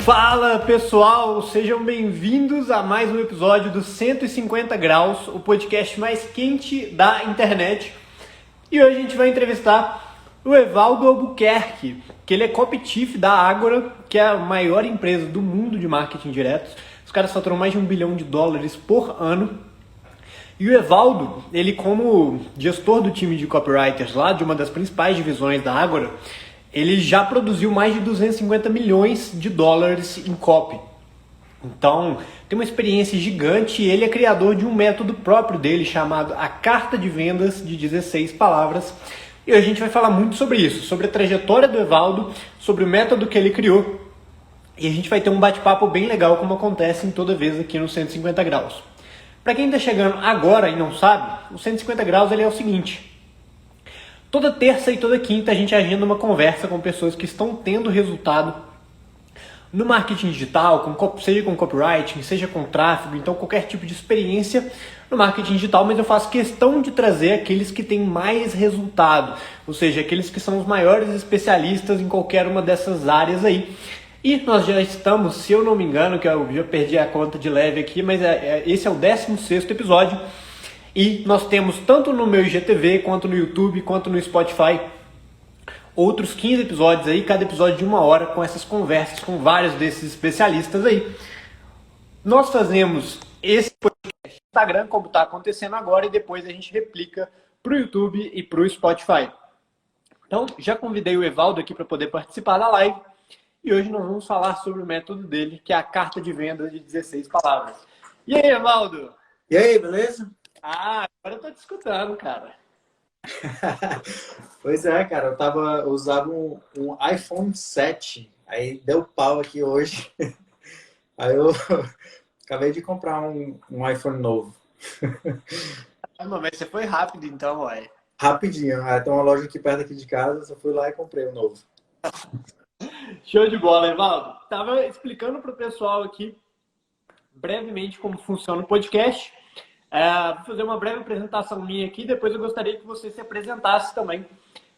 Fala pessoal, sejam bem-vindos a mais um episódio do 150 Graus, o podcast mais quente da internet. E hoje a gente vai entrevistar o Evaldo Albuquerque, que ele é Copy Chief da Ágora, que é a maior empresa do mundo de marketing direto. Os caras faturam mais de $1 bilhão por ano. E o Evaldo, ele como gestor do time de copywriters lá, de uma das principais divisões da Ágora, ele já produziu mais de $250 milhões em copy. Então, tem uma experiência gigante e ele é criador de um método próprio dele chamado a Carta de Vendas de 16 palavras. E hoje a gente vai falar muito sobre isso, sobre a trajetória do Evaldo, sobre o método que ele criou. E a gente vai ter um bate-papo bem legal, como acontece em toda vez aqui no 150 Graus. Para quem está chegando agora e não sabe, o 150 Graus ele é o seguinte: toda terça e toda quinta a gente agenda uma conversa com pessoas que estão tendo resultado no marketing digital, seja com copywriting, seja com tráfego, então qualquer tipo de experiência no marketing digital, mas eu faço questão de trazer aqueles que têm mais resultado, ou seja, aqueles que são os maiores especialistas em qualquer uma dessas áreas aí. E nós já estamos, se eu não me engano, que eu já perdi a conta de leve aqui, mas esse é o 16º episódio. E nós temos tanto no meu IGTV, quanto no YouTube, quanto no Spotify, outros 15 episódios aí, cada episódio de 1 hora, com essas conversas com vários desses especialistas aí. Nós fazemos esse podcast no Instagram, como está acontecendo agora, e depois a gente replica para o YouTube e para o Spotify. Então, já convidei o Evaldo aqui para poder participar da live, e hoje nós vamos falar sobre o método dele, que é a carta de vendas de 16 palavras. E aí, Evaldo? E aí, beleza? Agora eu tô te escutando, cara. Pois é, cara, eu usava um iPhone 7, aí deu pau aqui hoje. Aí eu acabei de comprar um iPhone novo. Mas você foi rápido então, ué. Rapidinho, tem uma loja aqui perto aqui de casa, só fui lá e comprei um novo. Show de bola, Evaldo. Tava explicando pro pessoal aqui brevemente como funciona o podcast. Vou fazer uma breve apresentação minha aqui, depois eu gostaria que você se apresentasse também,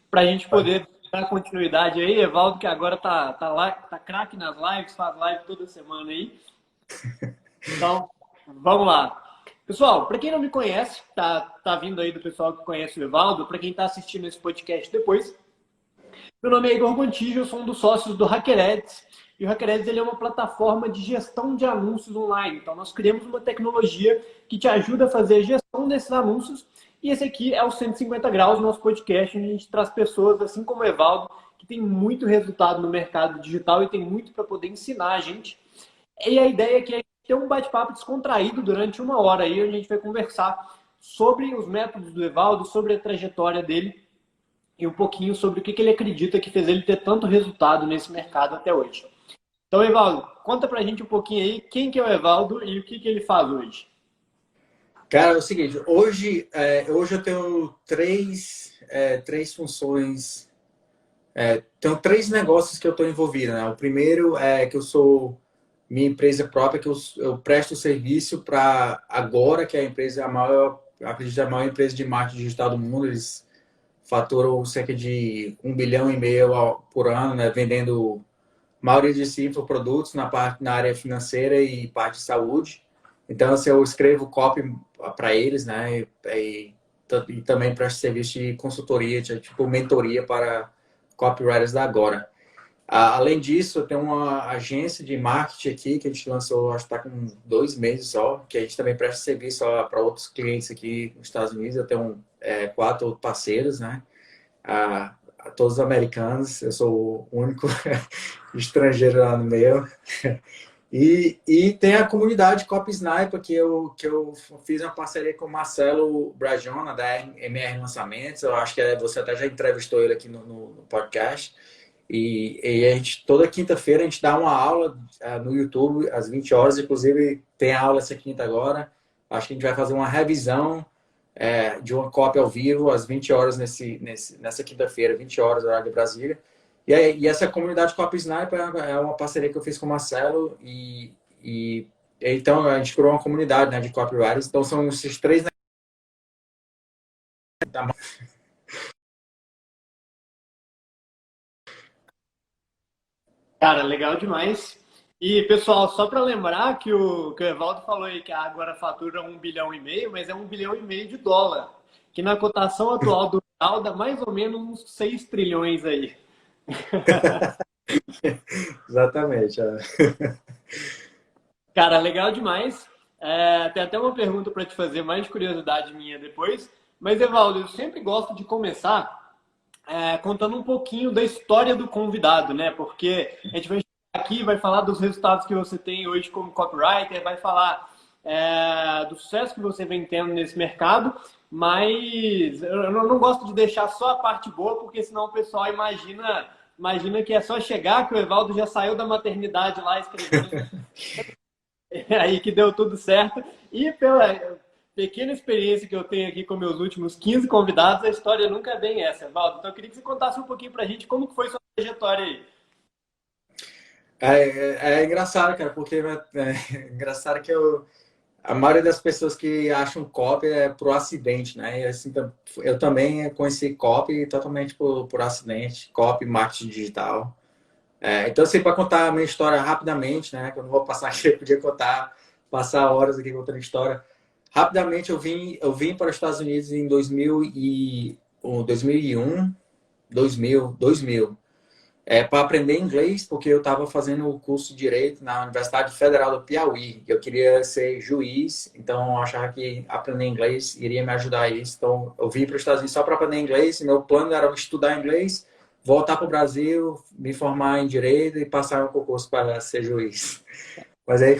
para a gente poder dar continuidade aí. Evaldo, que agora tá craque nas lives, faz live toda semana aí. Então, vamos lá. Pessoal, para quem não me conhece, tá vindo aí do pessoal que conhece o Evaldo, para quem está assistindo esse podcast depois, meu nome é Igor Gontijo, eu sou um dos sócios do HackerEds. E o HackerEds ele é uma plataforma de gestão de anúncios online. Então, nós criamos uma tecnologia que te ajuda a fazer a gestão desses anúncios. E esse aqui é o 150 Graus, nosso podcast, onde a gente traz pessoas, assim como o Evaldo, que tem muito resultado no mercado digital e tem muito para poder ensinar a gente. E a ideia aqui é ter um bate-papo descontraído durante 1 hora aí, onde a gente vai conversar sobre os métodos do Evaldo, sobre a trajetória dele e um pouquinho sobre o que ele acredita que fez ele ter tanto resultado nesse mercado até hoje. Então, Evaldo, conta pra gente um pouquinho aí quem que é o Evaldo e o que ele faz hoje. Cara, é o seguinte, hoje eu tenho três funções, tenho 3 negócios que eu estou envolvido, né? O primeiro é que eu sou minha empresa própria, que eu presto serviço para Agora, que é a empresa acredito, a maior empresa de marketing digital do mundo. Eles faturam cerca de $1,5 bilhão por ano, né? Vendendo a maioria de si produtos na área financeira e parte de saúde. Então, assim, eu escrevo copy para eles, né? E também presto serviço de consultoria, tipo mentoria para copywriters da Agora. Além disso, eu tenho uma agência de marketing aqui que a gente lançou, acho que está com 2 meses só, que a gente também presta serviço para outros clientes aqui nos Estados Unidos. Eu tenho 4 parceiros, né? Todos americanos, eu sou o único estrangeiro lá no meio. E tem a comunidade Copy Sniper, que eu fiz uma parceria com o Marcelo Brajona, da MR Lançamentos. Eu acho que você até já entrevistou ele aqui no podcast. E a gente, toda quinta-feira, a gente dá uma aula no YouTube, às 20 horas. Inclusive, tem aula essa quinta agora. Acho que a gente vai fazer uma revisão de uma cópia ao vivo, às 20 horas nessa quinta-feira, 20 horas, horário de Brasília. E essa comunidade Copy Sniper é uma parceria que eu fiz com o Marcelo. Então, a gente criou uma comunidade, né, de copywriters. Então, são esses 3... Cara, legal demais. E, pessoal, só para lembrar que o Evaldo falou aí que a Ágora fatura 1,5 bilhão, mas é 1,5 bilhão de dólar, que na cotação atual do real dá mais ou menos uns 6 trilhões aí. Exatamente. É. Cara, legal demais. Tem até uma pergunta para te fazer, mais de curiosidade minha depois. Mas, Evaldo, eu sempre gosto de começar contando um pouquinho da história do convidado, né? Porque a gente vai chegar aqui, vai falar dos resultados que você tem hoje como copywriter, vai falar do sucesso que você vem tendo nesse mercado, mas eu não gosto de deixar só a parte boa, porque senão o pessoal imagina que é só chegar, que o Evaldo já saiu da maternidade lá escrevendo aí que deu tudo certo. E pela pequena experiência que eu tenho aqui com meus últimos 15 convidados, a história nunca é bem essa, Valdo. Então eu queria que você contasse um pouquinho pra gente como que foi sua trajetória aí. É engraçado, cara, porque é engraçado que a maioria das pessoas que acham copy é por acidente, né? E assim, eu também conheci copy totalmente por acidente, copy, marketing digital. Então, assim, para contar a minha história rapidamente, né? Que eu não vou passar aqui, eu podia passar horas aqui contando história. Rapidamente, eu vim para os Estados Unidos em 2001, 2000, para aprender inglês, porque eu estava fazendo o curso de Direito na Universidade Federal do Piauí. Eu queria ser juiz, então eu achava que aprender inglês iria me ajudar a isso. Então, eu vim para os Estados Unidos só para aprender inglês. Meu plano era estudar inglês, voltar para o Brasil, me formar em Direito e passar um concurso para ser juiz. Mas aí,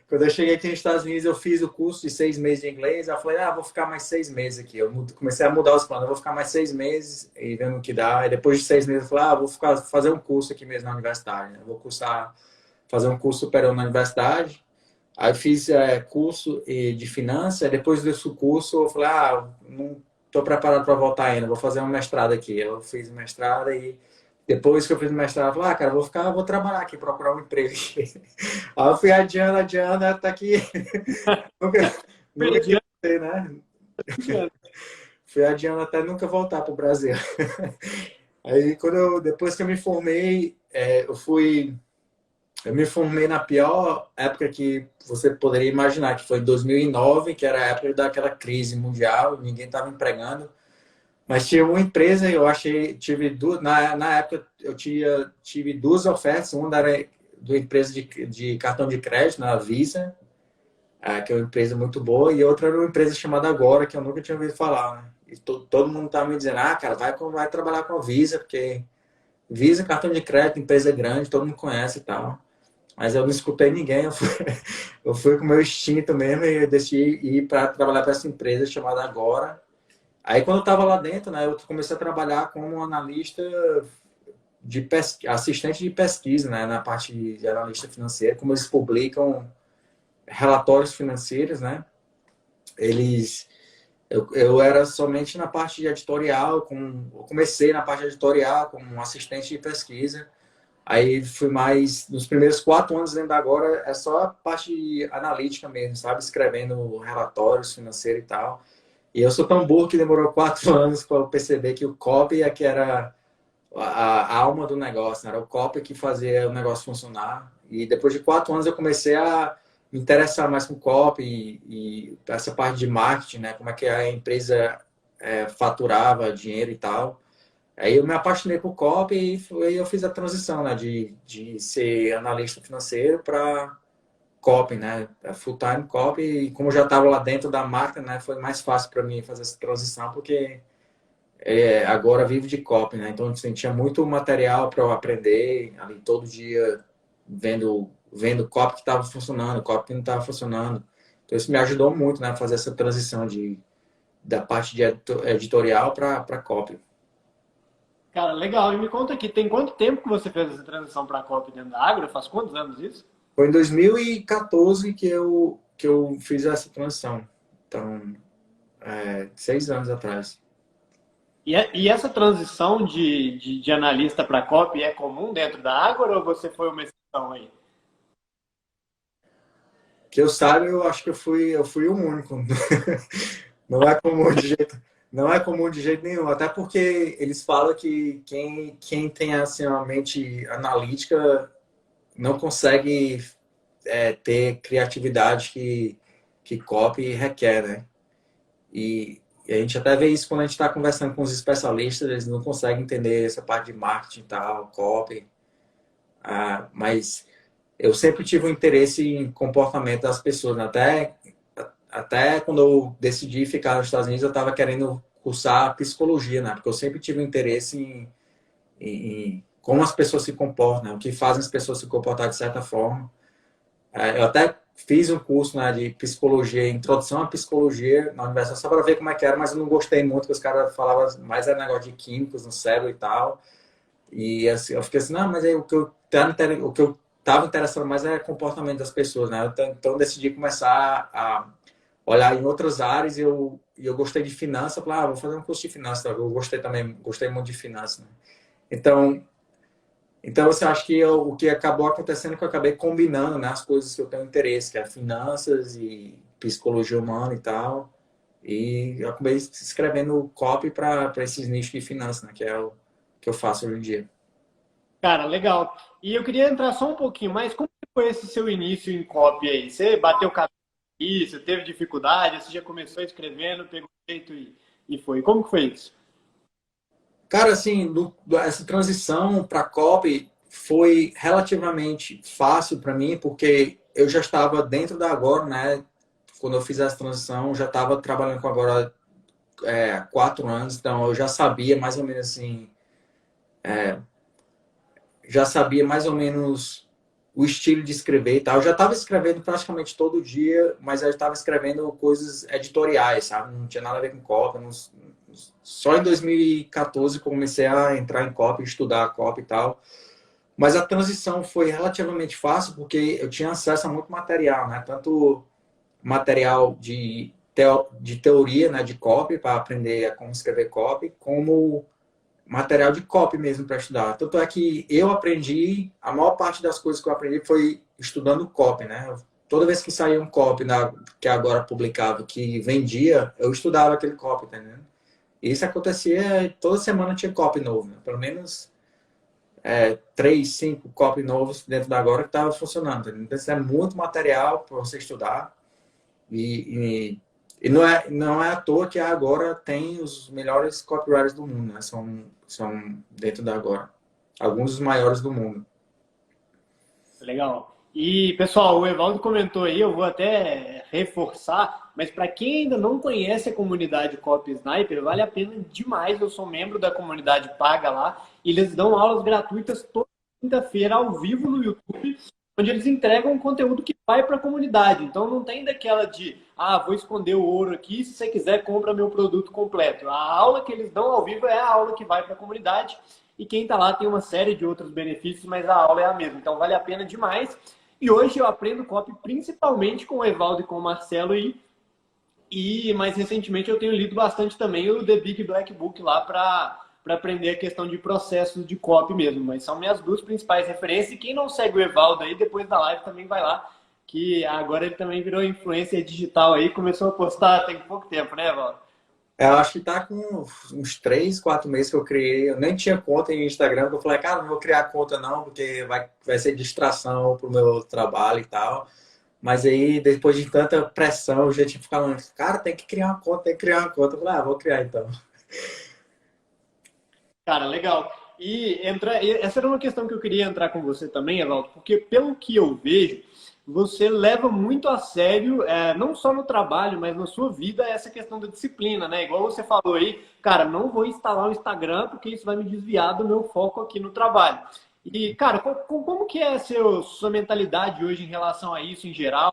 quando eu cheguei aqui nos Estados Unidos, eu fiz o curso de 6 meses de inglês. Eu falei, vou ficar mais 6 meses aqui. Eu comecei a mudar os planos. Eu vou ficar mais 6 meses e vendo o que dá. E depois de 6 meses, eu falei, vou fazer um curso aqui mesmo na universidade. Né? Vou fazer um curso superior na universidade. Aí fiz curso de finanças. Depois desse curso, eu falei, não estou preparado para voltar ainda. Vou fazer um mestrado aqui. Eu fiz mestrado e depois que eu fiz o mestrado, eu falei, cara, vou trabalhar aqui, procurar um emprego aqui. Aí eu fui adiando, até aqui. Nunca tinha, né? Fui adiando até nunca voltar para o Brasil. Aí, depois que eu me formei, eu me formei na pior época que você poderia imaginar, que foi em 2009, que era a época daquela crise mundial, ninguém estava empregando. Mas tinha uma empresa, tive duas, na época eu tive duas ofertas, uma era de uma empresa de cartão de crédito, na Visa, que é uma empresa muito boa, e outra era uma empresa chamada Agora, que eu nunca tinha ouvido falar, né? E todo mundo estava me dizendo, cara, vai trabalhar com a Visa, porque Visa, cartão de crédito, empresa grande, todo mundo conhece e tal. Mas eu não escutei ninguém, eu fui com o meu instinto mesmo e eu decidi ir para trabalhar para essa empresa chamada Agora. Aí, quando eu estava lá dentro, né, eu comecei a trabalhar como analista assistente de pesquisa, né, na parte de analista financeiro, como eles publicam relatórios financeiros, né? Eu era somente na parte de editorial, eu comecei na parte editorial como assistente de pesquisa. Aí fui mais, nos primeiros 4 anos dentro da Agora, é só a parte analítica mesmo, sabe? Escrevendo relatórios financeiros e tal. E eu sou tão burro que demorou 4 anos para eu perceber que o copy é que era a alma do negócio, né? Era o copy que fazia o negócio funcionar. E depois de 4 anos eu comecei a me interessar mais com copy e essa parte de marketing, né? Como é que a empresa faturava dinheiro e tal. Aí eu me apaixonei por copy e eu fiz a transição, né? De ser analista financeiro para copy, né? Full-time copy. E como eu já estava lá dentro da marca, né? Foi mais fácil para mim fazer essa transição, porque agora vivo de copy, né? Então, assim, tinha muito material para eu aprender ali todo dia, vendo copy que estava funcionando, copy que não estava funcionando. Então, isso me ajudou muito, né? A fazer essa transição da parte de editorial para copy. Cara, legal. E me conta aqui, tem quanto tempo que você fez essa transição para a Copa dentro da Agro? Faz quantos anos isso? Foi em 2014 que eu fiz essa transição. Então, 6 anos atrás. E essa transição de analista para copy é comum dentro da Ágora ou você foi uma exceção aí? Que eu saiba, eu acho que eu fui o único. Não é comum não é comum de jeito nenhum. Até porque eles falam que quem tem assim, uma mente analítica não consegue ter criatividade que copy requer, né? E a gente até vê isso quando a gente está conversando com os especialistas, eles não conseguem entender essa parte de marketing e tal, copy. Mas eu sempre tive um interesse em comportamento das pessoas, né? Até quando eu decidi ficar nos Estados Unidos, eu estava querendo cursar psicologia, né? Porque eu sempre tive um interesse em como as pessoas se comportam, né? O que fazem as pessoas se comportar de certa forma. Eu até fiz um curso, né, de psicologia, introdução à psicologia na universidade, só para ver como é que era, mas eu não gostei muito, porque os caras falavam mais era negócio de químicos no cérebro e tal. E assim, eu fiquei assim, não, mas aí o que eu estava interessado mais era o comportamento das pessoas, né? Então eu decidi começar a olhar em outras áreas e eu gostei de finanças. Eu falei, vou fazer um curso de finanças. Tá? Eu gostei também, gostei muito de finanças, né? Então você acha que o que acabou acontecendo é que eu acabei combinando, né, as coisas que eu tenho interesse, que é finanças e psicologia humana e tal. E eu acabei escrevendo copy para esses nichos de finanças, né, que é o que eu faço hoje em dia. Cara, legal. E eu queria entrar só um pouquinho mais. Como que foi esse seu início em copy aí? Você bateu cabeça nisso, teve dificuldade? Você já começou escrevendo, pegou jeito e foi? Como que foi isso? Cara, assim, essa transição para copy foi relativamente fácil para mim, porque eu já estava dentro da Agora, né? Quando eu fiz essa transição, eu já estava trabalhando com a Agora há 4 anos, então eu já sabia mais ou menos assim, já sabia mais ou menos o estilo de escrever e tal. Eu já estava escrevendo praticamente todo dia, mas eu estava escrevendo coisas editoriais, sabe? Não tinha nada a ver com copy. Só em 2014 comecei a entrar em copy, estudar copy e tal. Mas a transição foi relativamente fácil porque eu tinha acesso a muito material, né? Tanto material de teoria, né, de copy, para aprender a como escrever copy, como material de copy mesmo para estudar. Tanto é que eu aprendi, a maior parte das coisas que eu aprendi foi estudando copy, né? Toda vez que saía um copy que agora publicava, que vendia, eu estudava aquele copy, tá entendendo? E isso acontecia, toda semana tinha copy novo, né? Pelo menos 3, 5 copy novos dentro da agora que estava funcionando. Tá entendendo? Então, isso é muito material para você estudar. E não é à toa que a Agora tem os melhores copywriters do mundo, né? São dentro da Agora. Alguns dos maiores do mundo. Legal. E, pessoal, o Evaldo comentou aí, eu vou até reforçar, mas para quem ainda não conhece a comunidade Copy Sniper, vale a pena demais. Eu sou membro da comunidade paga lá e eles dão aulas gratuitas toda quinta-feira ao vivo no YouTube, onde eles entregam um conteúdo que vai para a comunidade. Então não tem daquela de, vou esconder o ouro aqui, se você quiser compra meu produto completo. A aula que eles dão ao vivo é a aula que vai para a comunidade e quem está lá tem uma série de outros benefícios, mas a aula é a mesma. Então vale a pena demais. E hoje eu aprendo copy principalmente com o Evaldo e com o Marcelo e mais recentemente eu tenho lido bastante também o The Big Black Book lá para aprender a questão de processos de copy mesmo. Mas são minhas duas principais referências. E quem não segue o Evaldo aí, depois da live também vai lá, que agora ele também virou influencer digital aí, começou a postar tem pouco tempo, né, Evaldo? Eu acho que tá com uns 3, 4 meses que eu criei. Eu nem tinha conta em Instagram. Eu falei, cara, não vou criar conta não, porque vai ser distração pro meu trabalho e tal. Mas aí, depois de tanta pressão, gente fica falando, cara, tem que criar uma conta, tem que criar uma conta. Eu falei, vou criar então. Cara, legal. Essa era uma questão que eu queria entrar com você também, Evaldo, porque pelo que eu vejo, você leva muito a sério, não só no trabalho, mas na sua vida, essa questão da disciplina, né? Igual você falou aí, cara, não vou instalar o Instagram porque isso vai me desviar do meu foco aqui no trabalho. E, cara, como que é a sua mentalidade hoje em relação a isso em geral?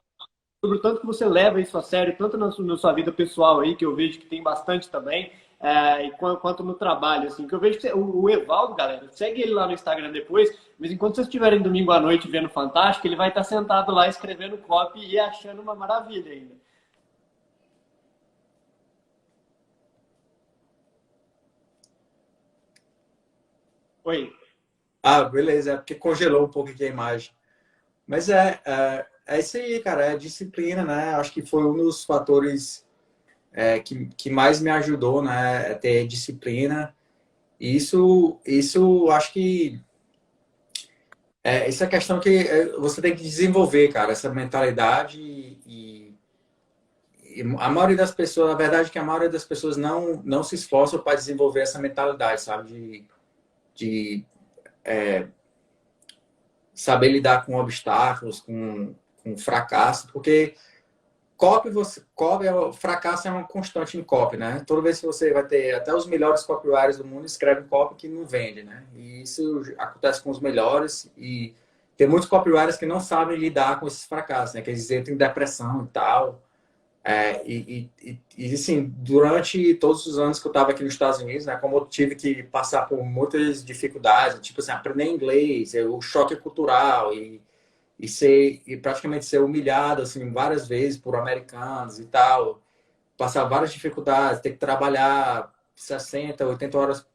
Sobre o tanto que você leva isso a sério, tanto na sua vida pessoal aí, que eu vejo que tem bastante também, quanto no trabalho, assim, que eu vejo que o Evaldo, galera, segue ele lá no Instagram depois, mas enquanto vocês estiverem domingo à noite vendo Fantástico, ele vai estar sentado lá escrevendo copy e achando uma maravilha ainda. Oi. Beleza, é porque congelou um pouco aqui a imagem. Mas é isso aí, cara, é disciplina, né? Acho que foi um dos fatores que mais me ajudou, né? É ter disciplina. E isso acho que Essa questão que você tem que desenvolver, cara, essa mentalidade e a maioria das pessoas, a verdade é que a maioria das pessoas não se esforçam para desenvolver essa mentalidade, sabe? De saber lidar com obstáculos, com fracasso, porque fracasso é uma constante em copy, né? Toda vez que você vai ter, até os melhores copywriters do mundo escrevem copy que não vende, né? E isso acontece com os melhores e tem muitos copywriters que não sabem lidar com esses fracassos, né? Que eles entram em depressão e tal. Assim, durante todos os anos que eu estava aqui nos Estados Unidos, né? Como eu tive que passar por muitas dificuldades, tipo assim, aprender inglês, o choque cultural e praticamente ser humilhado assim várias vezes por americanos e tal, passar várias dificuldades, ter que trabalhar 60, 80 horas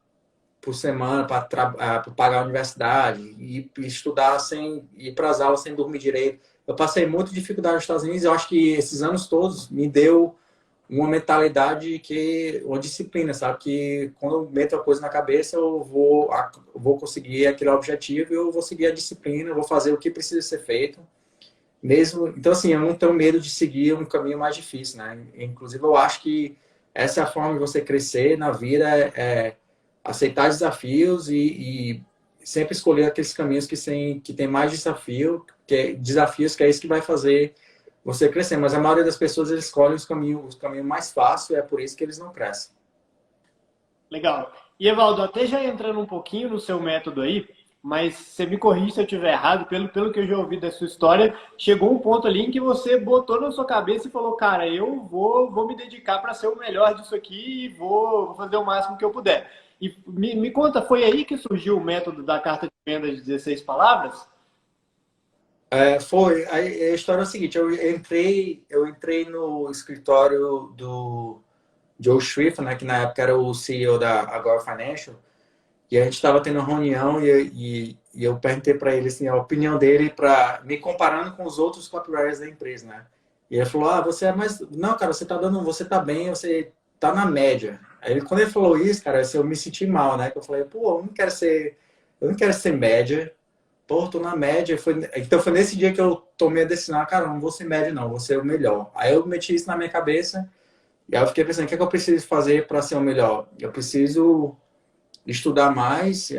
por semana para pagar a universidade e estudar sem ir para as aulas sem dormir direito. Eu passei muita dificuldade nos Estados Unidos. Eu acho que esses anos todos me deu uma mentalidade uma disciplina, sabe? Que quando eu meto a coisa na cabeça, eu vou conseguir aquele objetivo, eu vou seguir a disciplina, eu vou fazer o que precisa ser feito. Mesmo, então, assim, eu não tenho medo de seguir um caminho mais difícil, né? Inclusive, eu acho que essa é a forma de você crescer na vida, aceitar desafios e sempre escolher aqueles caminhos que tem mais desafios, que é isso que vai fazer você crescer. Mas a maioria das pessoas eles escolhem os caminhos mais fáceis, é por isso que eles não crescem. Legal. E, Evaldo, até já entrando um pouquinho no seu método aí, mas você me corrige se eu estiver errado, pelo que eu já ouvi da sua história, chegou um ponto ali em que você botou na sua cabeça e falou, cara, eu vou me dedicar para ser o melhor disso aqui e vou fazer o máximo que eu puder. E me conta, foi aí que surgiu o método da carta de vendas de 16 palavras? Foi. A história é o seguinte, eu entrei no escritório do Joe Schrift, né, que na época era o CEO da Agora Financial, e a gente estava tendo uma reunião e eu perguntei para ele assim, a opinião dele para me comparando com os outros copywriters da empresa, né? E ele falou: "Ah, você é mais, não, cara, você tá bem, você tá na média". Aí quando ele falou isso, cara, assim, eu me senti mal, né? Que eu falei: "Pô, eu não quero ser média. Pô, tô na média". Então foi nesse dia que eu tomei a decisão, cara, não vou ser média não, vou ser o melhor. Aí eu meti isso na minha cabeça e aí eu fiquei pensando, o que é que eu preciso fazer para ser o melhor? Eu preciso estudar mais,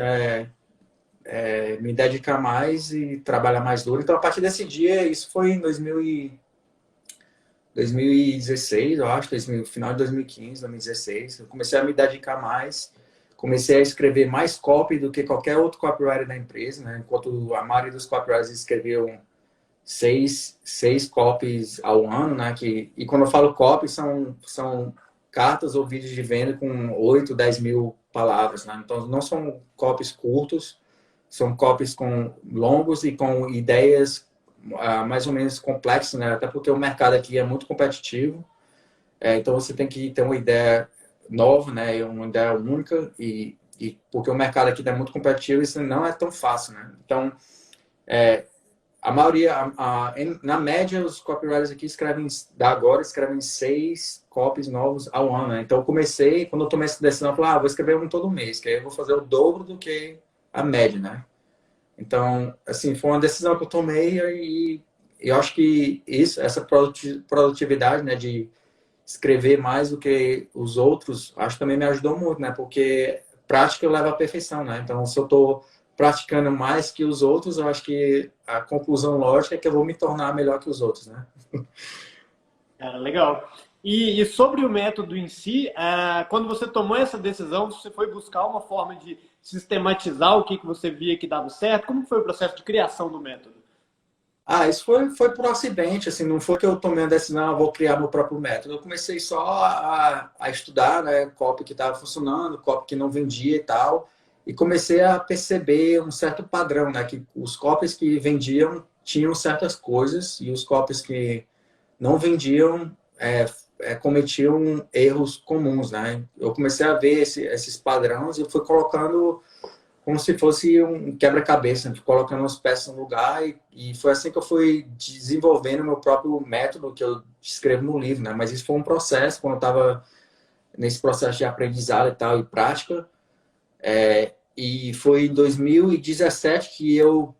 me dedicar mais e trabalhar mais duro. Então, a partir desse dia, isso foi em 2016, eu acho, final de 2015, 2016. Eu comecei a me dedicar mais, comecei a escrever mais copy do que qualquer outro copywriter da empresa, né? Enquanto a maioria dos copywriters escreviam seis copies ao ano, né? E quando eu falo copy, são cartas ou vídeos de venda com 8, 10 mil palavras, né? Então, não são copies curtos, são copies com longos e com ideias mais ou menos complexas, né? Até porque o mercado aqui é muito competitivo, então você tem que ter uma ideia nova, né? Uma ideia única e porque o mercado aqui é muito competitivo, isso não é tão fácil, né? Então, a maioria, na média, os copywriters aqui escrevem 6 copies novos ao ano, né? Então, eu comecei, quando eu tomei essa decisão, eu falei, vou escrever um todo mês, que aí eu vou fazer o dobro do que a média, né? Então, assim, foi uma decisão que eu tomei e eu acho que essa produtividade, né, de escrever mais do que os outros, acho que também me ajudou muito, né? Porque prática leva à perfeição, né? Então, se eu estou praticando mais que os outros, eu acho que a conclusão lógica é que eu vou me tornar melhor que os outros, né? Cara, legal. E sobre o método em si, quando você tomou essa decisão, você foi buscar uma forma de sistematizar o que você via que dava certo? Como foi o processo de criação do método? Isso foi por acidente, assim, não foi que eu tomei a decisão, vou criar meu próprio método. Eu comecei só a estudar, né, copy que estava funcionando, copy que não vendia e tal, e comecei a perceber um certo padrão, né, que os copies que vendiam tinham certas coisas e os copies que não vendiam cometiam erros comuns, né? Eu comecei a ver esses padrões e fui colocando como se fosse um quebra-cabeça, né? Colocando as peças no lugar e foi assim que eu fui desenvolvendo o meu próprio método que eu escrevo no livro, né? Mas isso foi um processo, quando eu estava nesse processo de aprendizado e tal, e prática, e foi em 2017 que eu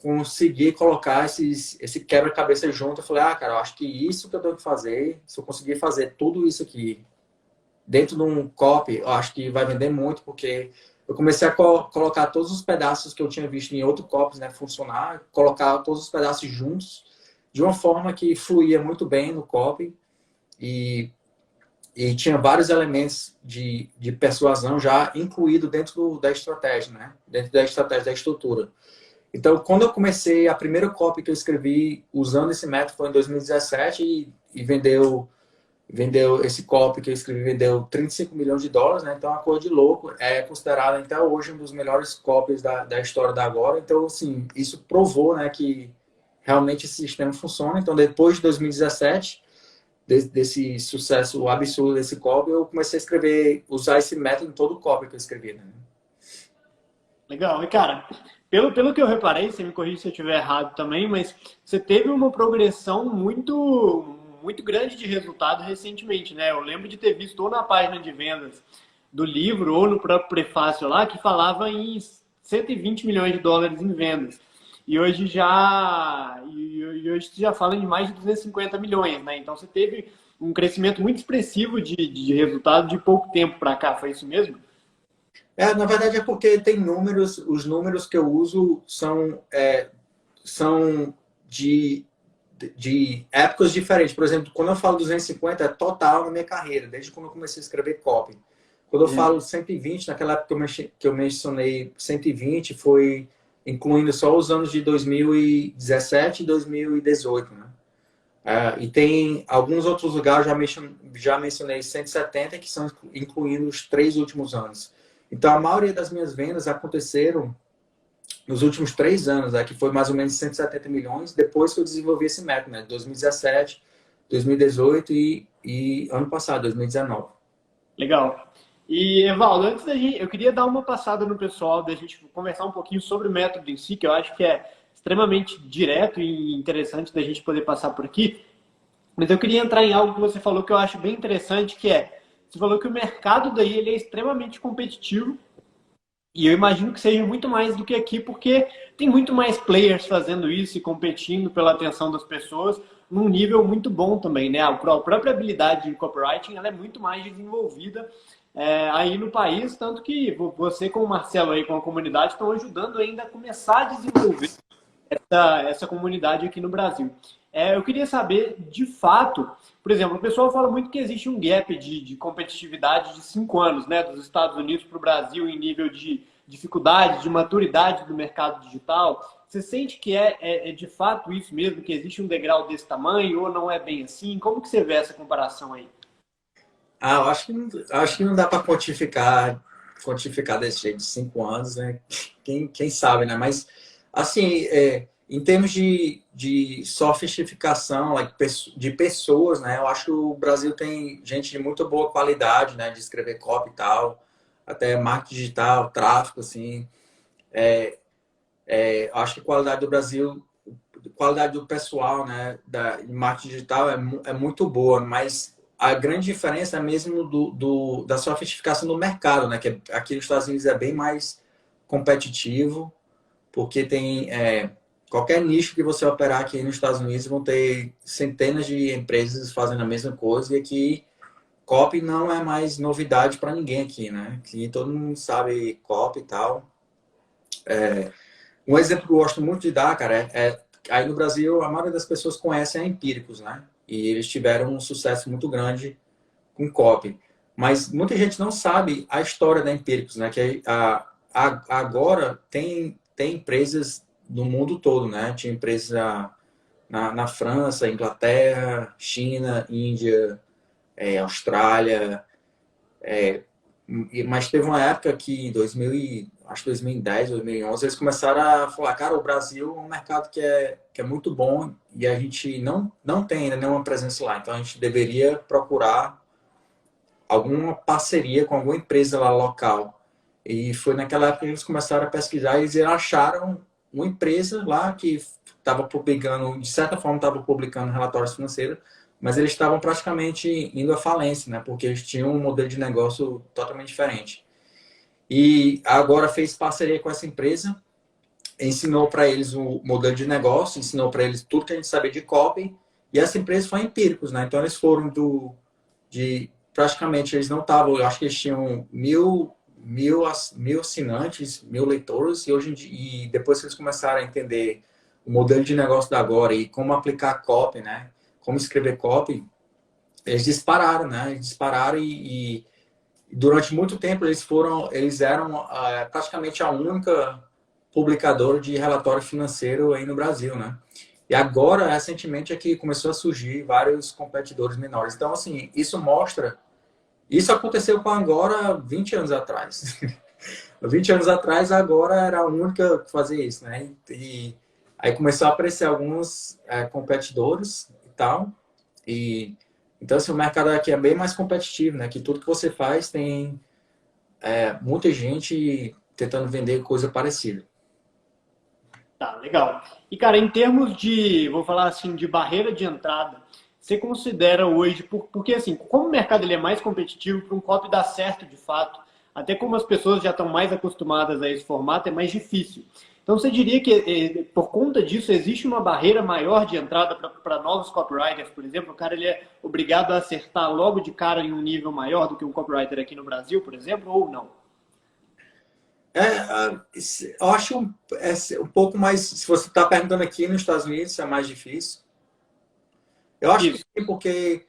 consegui colocar esse quebra-cabeça junto. Eu falei, cara, eu acho que isso que eu tenho que fazer, se eu conseguir fazer tudo isso aqui dentro de um copy, eu acho que vai vender muito, porque eu comecei a colocar todos os pedaços que eu tinha visto em outro copies, né, funcionar, colocar todos os pedaços juntos, de uma forma que fluía muito bem no copy, e tinha vários elementos de persuasão já incluído dentro da estratégia, né? Dentro da estratégia, da estrutura. Então, quando eu comecei, a primeira copy que eu escrevi usando esse método foi em 2017 e vendeu esse copy que eu escrevi, vendeu $35 milhões, né? Então, é uma coisa de louco. É considerado até hoje um dos melhores copies da história da Agora. Então, assim, isso provou, né, que realmente esse sistema funciona. Então, depois de 2017, desse sucesso absurdo desse copy, eu comecei a escrever, usar esse método em todo o copy que eu escrevi, né? Legal. E, cara, pelo que eu reparei, você me corrige se eu estiver errado também, mas você teve uma progressão muito grande de resultado recentemente, né? Eu lembro de ter visto ou na página de vendas do livro ou no próprio prefácio lá que falava em $120 milhões em vendas. E hoje você já fala de mais de 250 milhões, né? Então você teve um crescimento muito expressivo de resultado de pouco tempo para cá, foi isso mesmo? Na verdade é porque tem números, os números que eu uso são de épocas diferentes. Por exemplo, quando eu falo 250, é total na minha carreira, desde quando eu comecei a escrever copy. Quando eu falo 120, naquela época que eu mencionei 120, foi incluindo só os anos de 2017 e 2018, né? E tem alguns outros lugares, já mencionei 170, que são incluindo os 3 últimos anos. Então, a maioria das minhas vendas aconteceram nos últimos 3 anos, que foi mais ou menos 170 milhões, depois que eu desenvolvi esse método, né? 2017, 2018 e ano passado, 2019. Legal. E, Evaldo, antes eu queria dar uma passada no pessoal, da gente conversar um pouquinho sobre o método em si, que eu acho que é extremamente direto e interessante da gente poder passar por aqui. Mas eu queria entrar em algo que você falou que eu acho bem interessante, que você falou que o mercado daí ele é extremamente competitivo. E eu imagino que seja muito mais do que aqui, porque tem muito mais players fazendo isso e competindo pela atenção das pessoas num nível muito bom também, né? A própria habilidade de copywriting ela é muito mais desenvolvida aí no país, tanto que você com o Marcelo aí, com a comunidade, estão ajudando ainda a começar a desenvolver essa comunidade aqui no Brasil. Eu queria saber, de fato, por exemplo, o pessoal fala muito que existe um gap de competitividade de 5 anos, né, dos Estados Unidos para o Brasil em nível de dificuldade, de maturidade do mercado digital. Você sente que é de fato isso mesmo, que existe um degrau desse tamanho ou não é bem assim? Como que você vê essa comparação aí? Eu acho que não dá para quantificar desse jeito de 5 anos, né? Quem sabe, né? Mas, assim, em termos de sofisticação de pessoas, né? Eu acho que o Brasil tem gente de muito boa qualidade, né? De escrever copy e tal, até marketing digital, tráfego, assim. Eu acho que a qualidade do Brasil, qualidade do pessoal, né? De marketing digital é muito boa, mas a grande diferença é mesmo da sofisticação do mercado, né? Que aqui nos Estados Unidos é bem mais competitivo, porque tem qualquer nicho que você operar aqui nos Estados Unidos vão ter centenas de empresas fazendo a mesma coisa, e aqui copy não é mais novidade para ninguém aqui, né? Aqui todo mundo sabe copy e tal. Um exemplo que eu gosto muito de dar, cara, aí no Brasil a maioria das pessoas conhecem a Empíricos, né? E eles tiveram um sucesso muito grande com copy. Mas muita gente não sabe a história da Empíricos, né? Que agora tem empresas no mundo todo, né? Tinha empresa na França, Inglaterra, China, Índia, Austrália. Mas teve uma época que em 2010, 2011, eles começaram a falar, cara, o Brasil é um mercado que é muito bom e a gente não tem ainda nenhuma presença lá. Então a gente deveria procurar alguma parceria com alguma empresa lá local. E foi naquela época que eles começaram a pesquisar e eles acharam uma empresa lá que estava publicando, de certa forma estava publicando relatórios financeiros, mas eles estavam praticamente indo à falência, né? Porque eles tinham um modelo de negócio totalmente diferente. e agora fez parceria com essa empresa, ensinou para eles o modelo de negócio, ensinou para eles tudo que a gente sabia de copy, e essa empresa foi empíricos, né? Então eles foram praticamente eles não estavam, eu acho que eles tinham mil assinantes, 1.000 leitores, e hoje em dia, e depois que eles começaram a entender o modelo de negócio da Agora e como aplicar copy, né? Como escrever copy, eles dispararam, né? Eles dispararam e durante muito tempo eles eram praticamente a única publicadora de relatório financeiro aí no Brasil, né? E agora, recentemente, é que começou a surgir vários competidores menores. Então, assim, isso aconteceu com a Agora 20 anos atrás. 20 anos atrás, a Agora era a única que fazia isso, né? E aí começou a aparecer alguns competidores e tal. E então, assim, o mercado aqui é bem mais competitivo, né? Que tudo que você faz tem muita gente tentando vender coisa parecida. Tá, legal. E, cara, em termos de, vou falar assim, de barreira de entrada, você considera hoje, porque assim, como o mercado ele é mais competitivo, para um copy dar certo de fato, até como as pessoas já estão mais acostumadas a esse formato, é mais difícil. Então, você diria que, por conta disso, existe uma barreira maior de entrada para novos copywriters, por exemplo? O cara ele é obrigado a acertar logo de cara em um nível maior do que um copywriter aqui no Brasil, por exemplo, ou não? Eu acho um pouco mais. Se você está perguntando aqui nos Estados Unidos, é mais difícil. Eu acho que Isso. sim, porque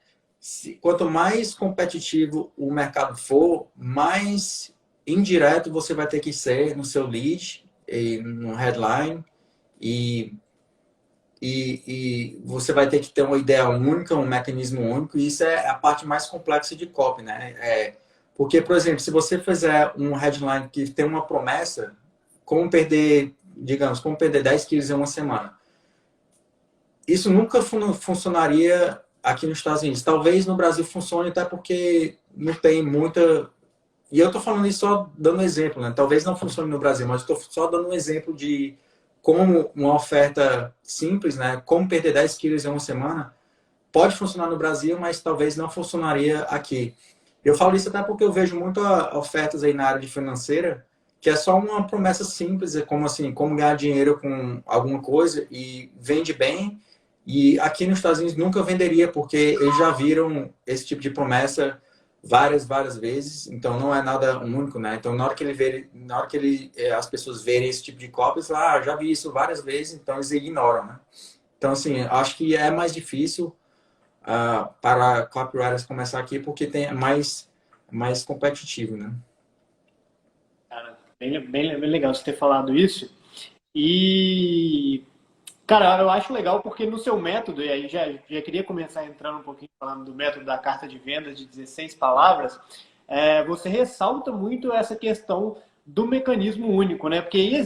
quanto mais competitivo o mercado for, mais indireto você vai ter que ser no seu lead, e no headline, e, e você vai ter que ter uma ideia única, um mecanismo único, e isso é a parte mais complexa de copy, né? Porque, por exemplo, se você fizer um headline que tem uma promessa, como perder 10 quilos em uma semana. Isso nunca funcionaria aqui nos Estados Unidos. Talvez no Brasil funcione, até porque não tem muita... E eu estou falando isso só dando exemplo, né? Talvez não funcione no Brasil, mas estou só dando um exemplo de como uma oferta simples, né? Como perder 10 quilos em uma semana, pode funcionar no Brasil, mas talvez não funcionaria aqui. Eu falo isso até porque eu vejo muitas ofertas aí na área de financeira que é só uma promessa simples, é como assim, como ganhar dinheiro com alguma coisa e vende bem. E aqui nos Estados Unidos nunca venderia porque eles já viram esse tipo de promessa várias vezes, então não é nada único, né? Então na hora que as pessoas verem esse tipo de cópias, lá, já vi isso várias vezes, então eles ignoram, né? Então assim, acho que é mais difícil para copywriters começar aqui porque é mais competitivo, né? Cara, bem legal você ter falado isso. E, cara, eu acho legal porque no seu método, e aí já queria começar entrando um pouquinho falando do método da carta de vendas de 16 palavras, você ressalta muito essa questão do mecanismo único, né? Porque aí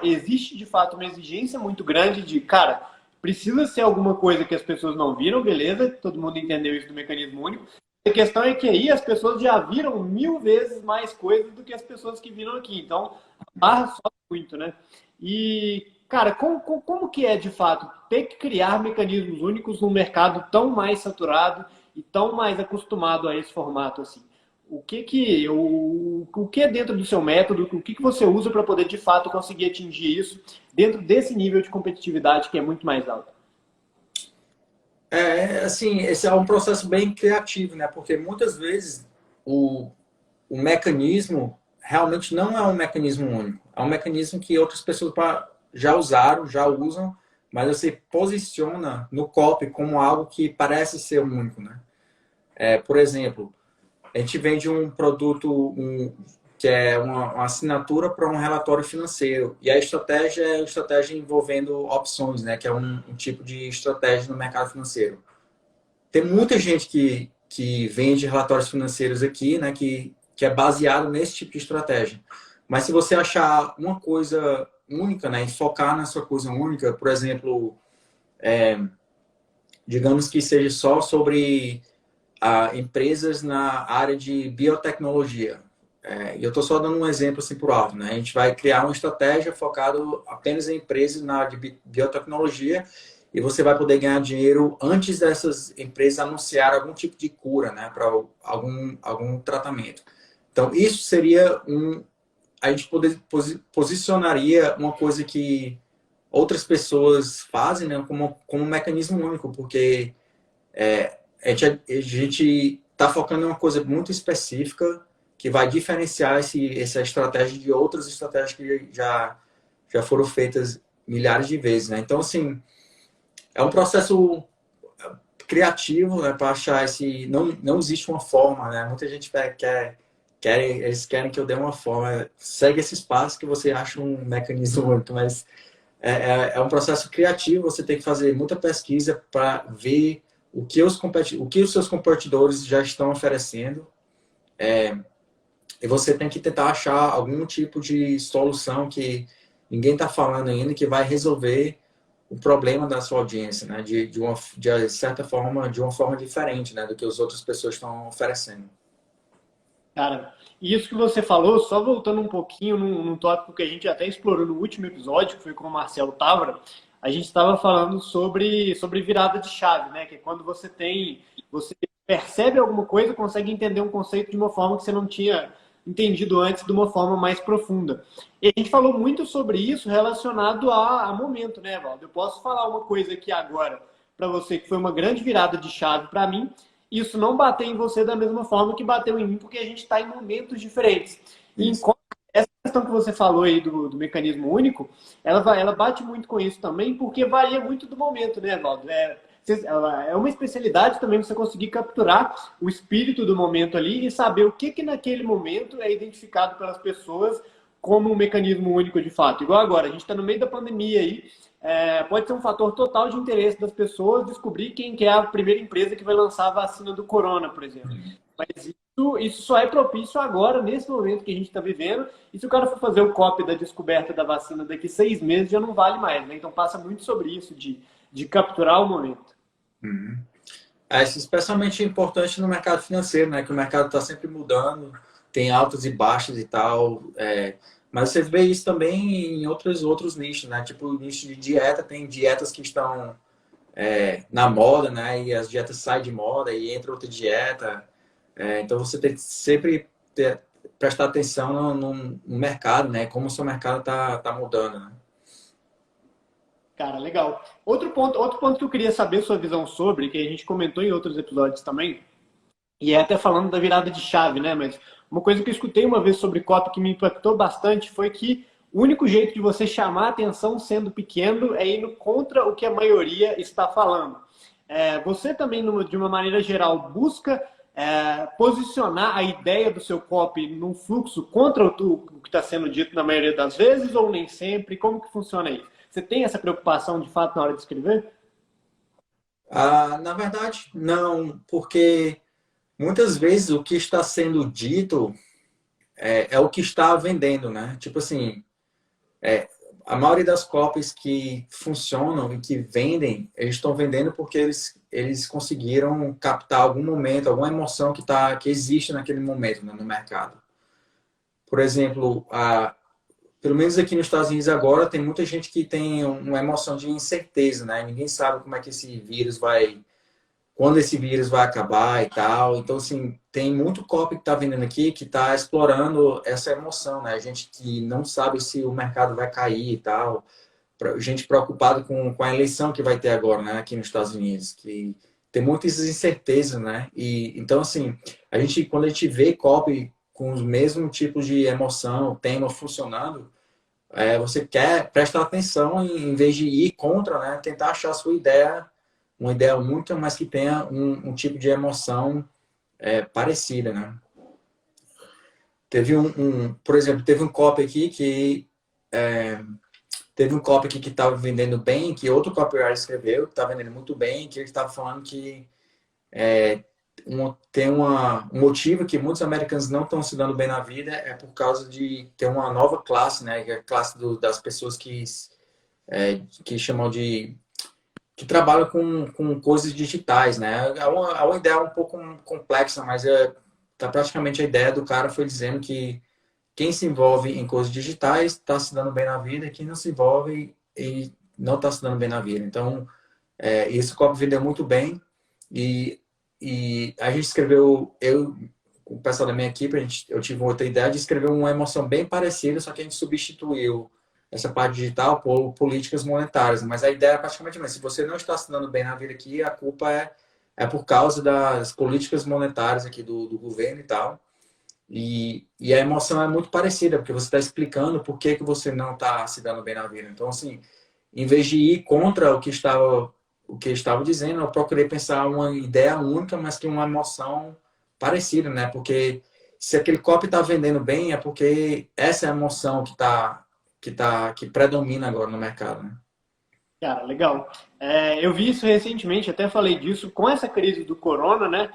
existe de fato uma exigência muito grande de, cara, precisa ser alguma coisa que as pessoas não viram, beleza, todo mundo entendeu isso do mecanismo único. A questão é que aí as pessoas já viram 1.000 vezes mais coisas do que as pessoas que viram aqui. Então, a barra sobe muito, né? E, cara, como que é, de fato, ter que criar mecanismos únicos num mercado tão mais saturado e tão mais acostumado a esse formato, assim? O que é dentro do seu método, o que você usa para poder, de fato, conseguir atingir isso dentro desse nível de competitividade que é muito mais alto? Assim, esse é um processo bem criativo, né? Porque muitas vezes o mecanismo realmente não é um mecanismo único. É um mecanismo que outras pessoas já usaram, já usam, mas você posiciona no copy como algo que parece ser único, né? Por exemplo, a gente vende um produto que é uma assinatura para um relatório financeiro. E a estratégia é a estratégia envolvendo opções, né? Que é um tipo de estratégia no mercado financeiro. Tem muita gente que vende relatórios financeiros aqui, né? Que é baseado nesse tipo de estratégia. Mas se você achar uma coisa única, né? E focar nessa coisa única, por exemplo, digamos que seja só sobre empresas na área de biotecnologia. E eu estou só dando um exemplo assim por alto, né? A gente vai criar uma estratégia focada apenas em empresas na área de biotecnologia e você vai poder ganhar dinheiro antes dessas empresas anunciar algum tipo de cura, né? Para algum tratamento. Então, isso seria a gente posicionaria uma coisa que outras pessoas fazem, né, como um mecanismo único, porque a gente está focando em uma coisa muito específica que vai diferenciar essa estratégia de outras estratégias que já foram feitas milhares de vezes, né? Então, assim, é um processo criativo, né, para achar esse... Não existe uma forma, né? Muita gente eles querem que eu dê uma forma. Segue esses passos que você acha um mecanismo único, mas é um processo criativo, você tem que fazer muita pesquisa para ver o que os seus competidores já estão oferecendo. E você tem que tentar achar algum tipo de solução que ninguém está falando ainda, que vai resolver o problema da sua audiência, né? De certa forma, de uma forma diferente, né? Do que as outras pessoas estão oferecendo. Cara, e isso que você falou, só voltando um pouquinho num tópico que a gente até explorou no último episódio, que foi com o Marcelo Távora, a gente estava falando sobre virada de chave, né? Que é quando você percebe alguma coisa, consegue entender um conceito de uma forma que você não tinha entendido antes, de uma forma mais profunda. E a gente falou muito sobre isso relacionado a momento, né, Valdo? Eu posso falar uma coisa aqui agora para você que foi uma grande virada de chave para mim, isso não bater em você da mesma forma que bateu em mim, porque a gente está em momentos diferentes. E essa questão que você falou aí do mecanismo único, ela bate muito com isso também, porque varia muito do momento, né, Valdo? É uma especialidade também você conseguir capturar o espírito do momento ali e saber o que naquele momento é identificado pelas pessoas como um mecanismo único de fato. Igual agora, a gente está no meio da pandemia aí, pode ser um fator total de interesse das pessoas descobrir quem que é a primeira empresa que vai lançar a vacina do corona, por exemplo. Mas isso só é propício agora, nesse momento que a gente está vivendo. E se o cara for fazer o copy da descoberta da vacina daqui 6 meses, já não vale mais, né? Então passa muito sobre isso, de capturar o momento. Uhum. Isso é especialmente importante no mercado financeiro, né? Que o mercado está sempre mudando, tem altas e baixas e tal. Mas você vê isso também em outros nichos, né? Tipo o nicho de dieta, tem dietas que estão na moda, né? E as dietas saem de moda e entra outra dieta. Então você tem que sempre prestar atenção no mercado, né? Como o seu mercado tá mudando, né? Cara, legal. Outro ponto que eu queria saber sua visão sobre, que a gente comentou em outros episódios também, e é até falando da virada de chave, né? Mas uma coisa que eu escutei uma vez sobre copy que me impactou bastante foi que o único jeito de você chamar a atenção sendo pequeno é indo contra o que a maioria está falando. Você também, de uma maneira geral, busca posicionar a ideia do seu copy num fluxo contra o que está sendo dito na maioria das vezes ou nem sempre? Como que funciona isso? Você tem essa preocupação de fato na hora de escrever? Na verdade, não, porque muitas vezes o que está sendo dito é o que está vendendo, né? Tipo assim, a maioria das copies que funcionam e que vendem, eles estão vendendo porque eles conseguiram captar algum momento, alguma emoção que existe naquele momento, né, no mercado. Por exemplo, pelo menos aqui nos Estados Unidos agora, tem muita gente que tem uma emoção de incerteza, né? Ninguém sabe como é que esse vírus quando esse vírus vai acabar e tal. Então, assim, tem muito copy que está vendendo aqui que está explorando essa emoção, né? Gente que não sabe se o mercado vai cair e tal. Gente preocupada com a eleição que vai ter agora, né? Aqui nos Estados Unidos, que tem muitas incertezas, né? E, então, assim, quando a gente vê copy com os mesmos tipos de emoção, tema funcionando, você quer prestar atenção em vez de ir contra, né? Tentar achar a sua ideia, uma ideia única, mas que tenha um tipo de emoção parecida, né? Por exemplo, teve um copy aqui que estava vendendo bem, que outro copywriter escreveu, que estava vendendo muito bem, que ele estava falando que tem um motivo que muitos americanos não estão se dando bem na vida é por causa de ter uma nova classe, né? Que é a classe das pessoas que chamam que trabalham com coisas digitais, né? É uma ideia um pouco complexa, mas praticamente a ideia do cara foi dizendo que quem se envolve em coisas digitais está se dando bem na vida, e quem não se envolve e não está se dando bem na vida. Então, esse copo vendeu muito bem e a gente escreveu, com o pessoal da minha equipe, eu tive outra ideia de escrever uma emoção bem parecida, só que a gente substituiu essa parte digital por políticas monetárias. Mas a ideia é praticamente a mesma. Se você não está se dando bem na vida aqui, a culpa é por causa das políticas monetárias aqui do governo e tal. E a emoção é muito parecida, porque você está explicando por que você não está se dando bem na vida. Então, assim, em vez de ir contra o que estava dizendo, eu procurei pensar uma ideia única, mas que uma emoção parecida, né? Porque se aquele copy está vendendo bem, é porque essa é a emoção que predomina agora no mercado, né? Cara, legal. Eu vi isso recentemente, até falei disso, com essa crise do corona, né?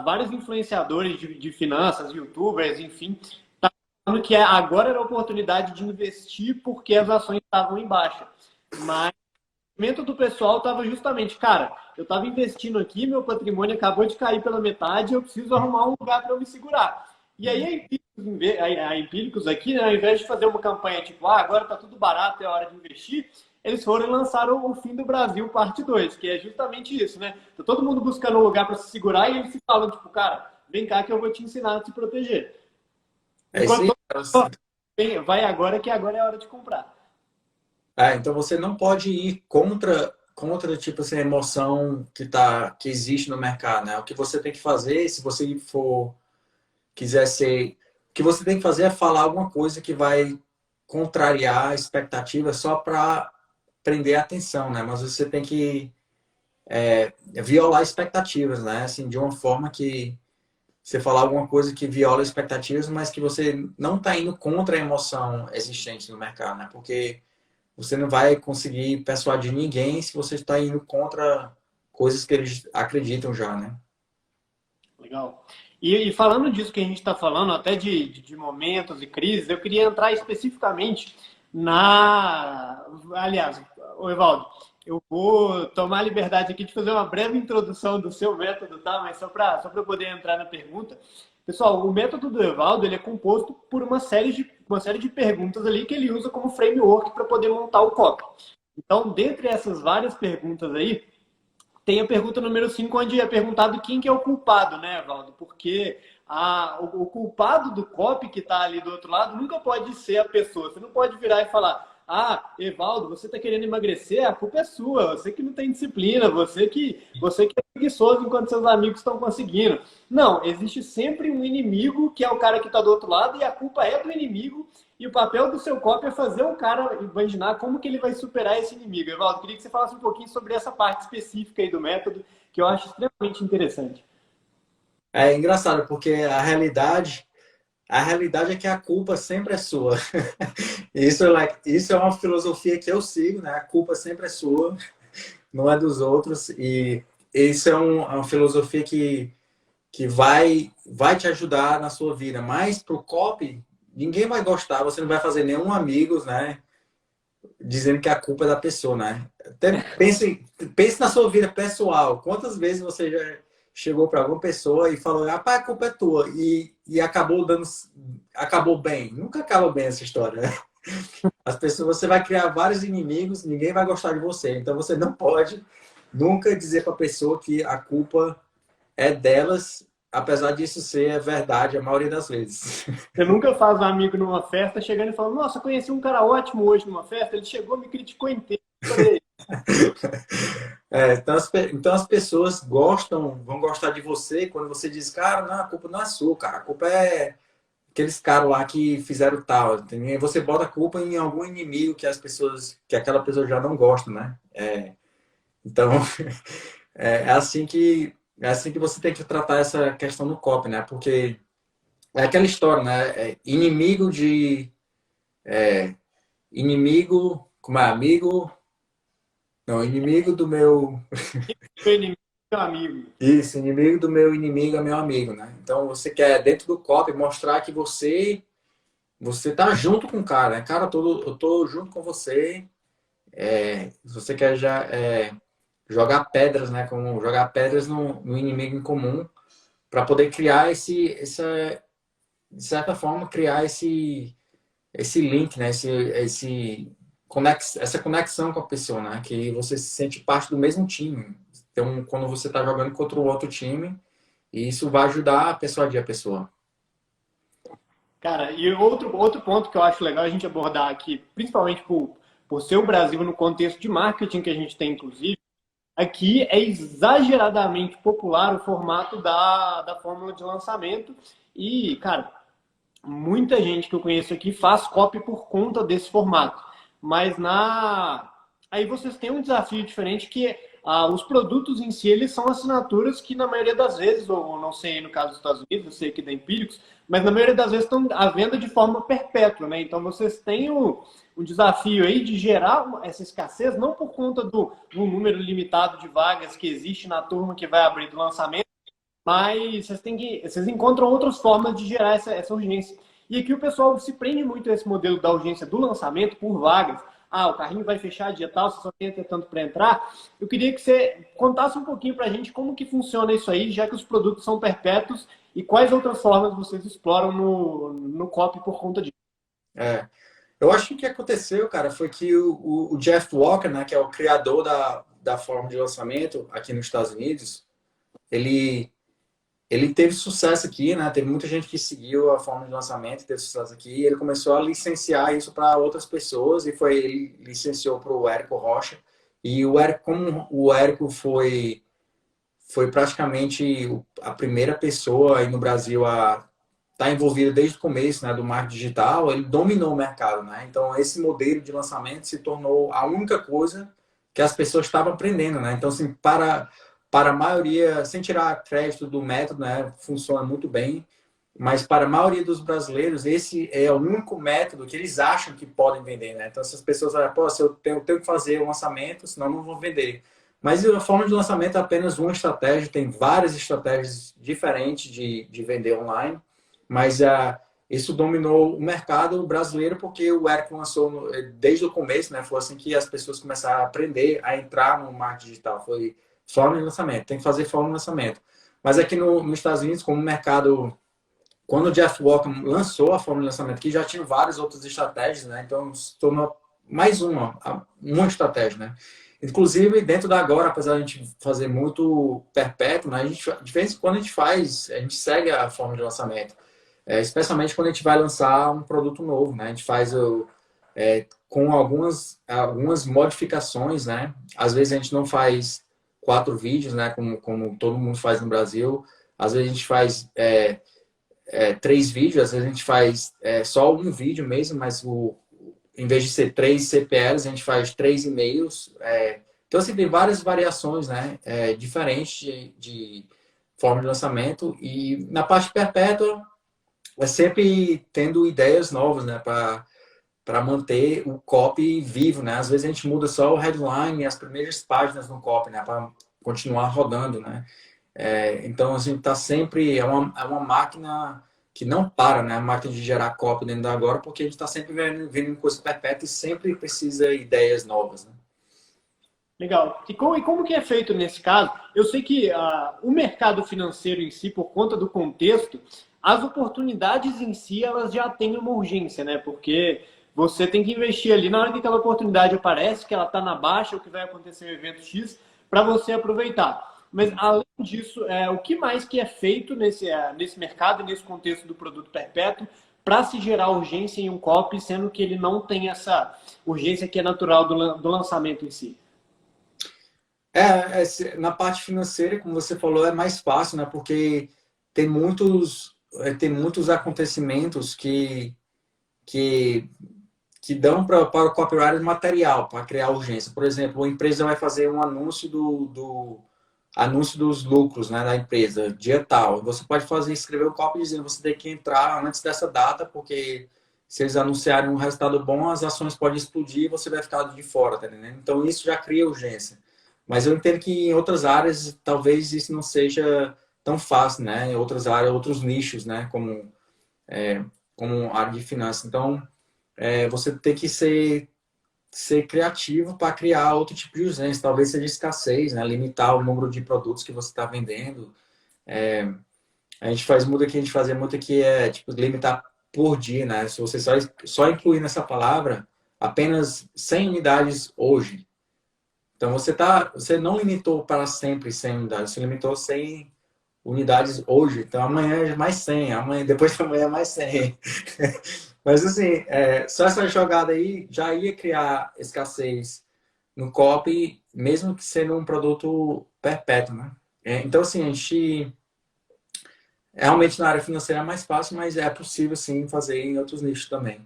Vários influenciadores de finanças, youtubers, enfim, estavam falando que agora era a oportunidade de investir porque as ações estavam em baixa. Mas o movimento do pessoal estava justamente, cara, eu estava investindo aqui, meu patrimônio acabou de cair pela metade, eu preciso arrumar um lugar para eu me segurar. E aí a Empíricos aqui, né, ao invés de fazer uma campanha tipo, agora está tudo barato, é hora de investir, eles foram e lançaram o Fim do Brasil, parte 2, que é justamente isso, né? Tá todo mundo buscando um lugar para se segurar e eles se falam, tipo, cara, vem cá que eu vou te ensinar a se proteger. É isso Enquanto aí. vai agora que agora é a hora de comprar. Então você não pode ir contra tipo assim, a emoção que existe no mercado, né? O que você tem que fazer, se você quiser ser, o que você tem que fazer é falar alguma coisa que vai contrariar a expectativa só para prender a atenção, né? Mas você tem que violar expectativas, né? Assim, de uma forma que você falar alguma coisa que viola expectativas, mas que você não está indo contra a emoção existente no mercado, né? Porque você não vai conseguir persuadir ninguém se você está indo contra coisas que eles acreditam já, né? Legal. E falando disso que a gente está falando, até de momentos e crises, eu queria entrar especificamente na. Aliás, ô Evaldo, eu vou tomar a liberdade aqui de fazer uma breve introdução do seu método, tá? Mas só para eu poder entrar na pergunta. Pessoal, o método do Evaldo ele é composto por uma série de perguntas ali que ele usa como framework para poder montar o copy. Então, dentre essas várias perguntas aí, tem a pergunta número 5, onde é perguntado quem que é o culpado, né, Evaldo? Porque o culpado do copy que está ali do outro lado nunca pode ser a pessoa. Você não pode virar e falar, Evaldo, você está querendo emagrecer, a culpa é sua, você que não tem disciplina, você que é preguiçoso enquanto seus amigos estão conseguindo. Não, existe sempre um inimigo que é o cara que está do outro lado e a culpa é do inimigo e o papel do seu copy é fazer o cara imaginar como que ele vai superar esse inimigo. Evaldo, queria que você falasse um pouquinho sobre essa parte específica aí do método, que eu acho extremamente interessante. É engraçado, porque a realidade é que a culpa sempre é sua. Isso é uma filosofia que eu sigo, né? A culpa sempre é sua, não é dos outros. E isso é uma filosofia que vai te ajudar na sua vida. Mas pro copy, ninguém vai gostar, você não vai fazer nenhum amigos, né? Dizendo que a culpa é da pessoa, né? Até pense na sua vida pessoal. Quantas vezes você já chegou para alguma pessoa e falou, rapaz, a culpa é tua, e acabou bem? Nunca acaba bem essa história, né? As pessoas, você vai criar vários inimigos, ninguém vai gostar de você. Então você não pode nunca dizer para a pessoa que a culpa é delas, apesar disso ser verdade a maioria das vezes. Você nunca faz um amigo numa festa chegando e falando, nossa, conheci um cara ótimo hoje numa festa, ele chegou, me criticou inteiro. Então as pessoas vão gostar de você quando você diz, cara, não, a culpa não é sua, cara, a culpa é aqueles caras lá que fizeram tal. Entendeu? E você bota a culpa em algum inimigo que aquela pessoa já não gosta, né? Então, é assim que você tem que tratar essa questão no copy, né? Porque é aquela história, né? Inimigo, como é? Amigo, não, inimigo do meu. Meu inimigo é meu amigo. Isso, inimigo do meu inimigo é meu amigo, né? Então você quer, dentro do copy, mostrar que você tá junto com o cara, né? Cara, eu tô junto com você. Se você quer já jogar pedras, né? Como jogar pedras no inimigo em comum, para poder criar de certa forma, criar esse link, né? Essa conexão com a pessoa, né? Que você se sente parte do mesmo time. Então, quando você está jogando contra o outro time, E isso vai ajudar a persuadir a pessoa. Cara, e outro ponto que eu acho legal a gente abordar aqui, principalmente por ser o Brasil no contexto de marketing que a gente tem, inclusive, aqui é exageradamente popular o formato da fórmula de lançamento. E, cara, muita gente que eu conheço aqui faz copy por conta desse formato. Mas aí vocês têm um desafio diferente que os produtos em si, eles são assinaturas que na maioria das vezes, ou não sei no caso dos Estados Unidos, eu sei aqui da Empíricos, mas na maioria das vezes estão à venda de forma perpétua, né? Então vocês têm o desafio aí de gerar essa escassez, não por conta do número limitado de vagas que existe na turma que vai abrir do lançamento, mas vocês encontram outras formas de gerar essa urgência. E aqui o pessoal se prende muito a esse modelo da urgência do lançamento por vagas. O carrinho vai fechar dia tal, você só tem tanto para entrar. Eu queria que você contasse um pouquinho para a gente como que funciona isso aí, já que os produtos são perpétuos, e quais outras formas vocês exploram no copy por conta disso. Eu acho que o que aconteceu, cara, foi que o Jeff Walker, né, que é o criador da forma de lançamento aqui nos Estados Unidos, ele teve sucesso aqui, né? Teve muita gente que seguiu a forma de lançamento, teve sucesso aqui. E ele começou a licenciar isso para outras pessoas e ele licenciou para o Érico Rocha. E como o Érico foi praticamente a primeira pessoa aí no Brasil a estar envolvido desde o começo, né, do marketing digital, ele dominou o mercado, né? Então esse modelo de lançamento se tornou a única coisa que as pessoas estavam aprendendo, né? Então assim, para a maioria, sem tirar crédito do método, né, funciona muito bem, mas para a maioria dos brasileiros, esse é o único método que eles acham que podem vender, né? Então, se as pessoas falam, pô, se eu tenho que fazer um lançamento, senão eu não vou vender. Mas a forma de lançamento é apenas uma estratégia, tem várias estratégias diferentes de vender online, mas isso dominou o mercado brasileiro porque o Eric lançou desde o começo, né? Foi assim que as pessoas começaram a aprender a entrar no marketing digital, foi forma de lançamento, tem que fazer forma de lançamento. Mas aqui nos Estados Unidos, como o mercado, quando o Jeff Walker lançou a forma de lançamento aqui, já tinha várias outras estratégias, né? Então, se tornou mais uma estratégia, né? Inclusive, dentro da Agora, apesar de a gente fazer muito perpétuo, né? De vez em quando a gente segue a forma de lançamento. Especialmente quando a gente vai lançar um produto novo, né? A gente faz com algumas modificações, né? Às vezes a gente não faz 4 vídeos, né? Como todo mundo faz no Brasil. Às vezes a gente faz 3 vídeos, às vezes a gente faz só um vídeo mesmo, mas em vez de ser 3 CPLs, a gente faz 3 e-mails. Então, assim, tem várias variações, né? Diferentes de forma de lançamento. E na parte perpétua, é sempre tendo ideias novas, né? Para manter o copy vivo, né? Às vezes a gente muda só o headline e as primeiras páginas no copy, né? Para continuar rodando, né? Então, a gente está sempre... É uma máquina que não para, né? A máquina de gerar copy dentro da Agora, porque a gente está sempre vendo coisa perpétua e sempre precisa de ideias novas, né? Legal. E como que é feito nesse caso? Eu sei que o mercado financeiro em si, por conta do contexto, as oportunidades em si, elas já têm uma urgência, né? Porque você tem que investir ali na hora que aquela oportunidade aparece, que ela está na baixa, ou que vai acontecer um evento X, para você aproveitar. Mas, além disso, o que mais que é feito nesse mercado, nesse contexto do produto perpétuo, para se gerar urgência em um copy, sendo que ele não tem essa urgência que é natural do lançamento em si? Na parte financeira, como você falou, é mais fácil, né? Porque tem muitos acontecimentos que dão para o copywriter material para criar urgência. Por exemplo, a empresa vai fazer um anúncio anúncio dos lucros, né, da empresa, dia tal. Você pode escrever o copy dizendo que você tem que entrar antes dessa data, porque se eles anunciarem um resultado bom, as ações podem explodir e você vai ficar de fora, tá entendendo? Então isso já cria urgência. Mas eu entendo que em outras áreas talvez isso não seja tão fácil, né? Em outras áreas, outros nichos, né? Como área de finanças. Então, você tem que ser criativo para criar outro tipo de urgência. Talvez seja escassez, né? Limitar o número de produtos que você está vendendo. A gente fazia muito aqui tipo limitar por dia, né? Se você só incluir nessa palavra apenas 100 unidades hoje. Então você não limitou para sempre 100 unidades, você limitou 100 unidades hoje, então amanhã é mais 100, amanhã, depois de amanhã é mais 100. Mas assim, só essa jogada aí já ia criar escassez no copy, mesmo que sendo um produto perpétuo, né? Então assim, a gente realmente na área financeira é mais fácil, mas é possível sim fazer em outros nichos também.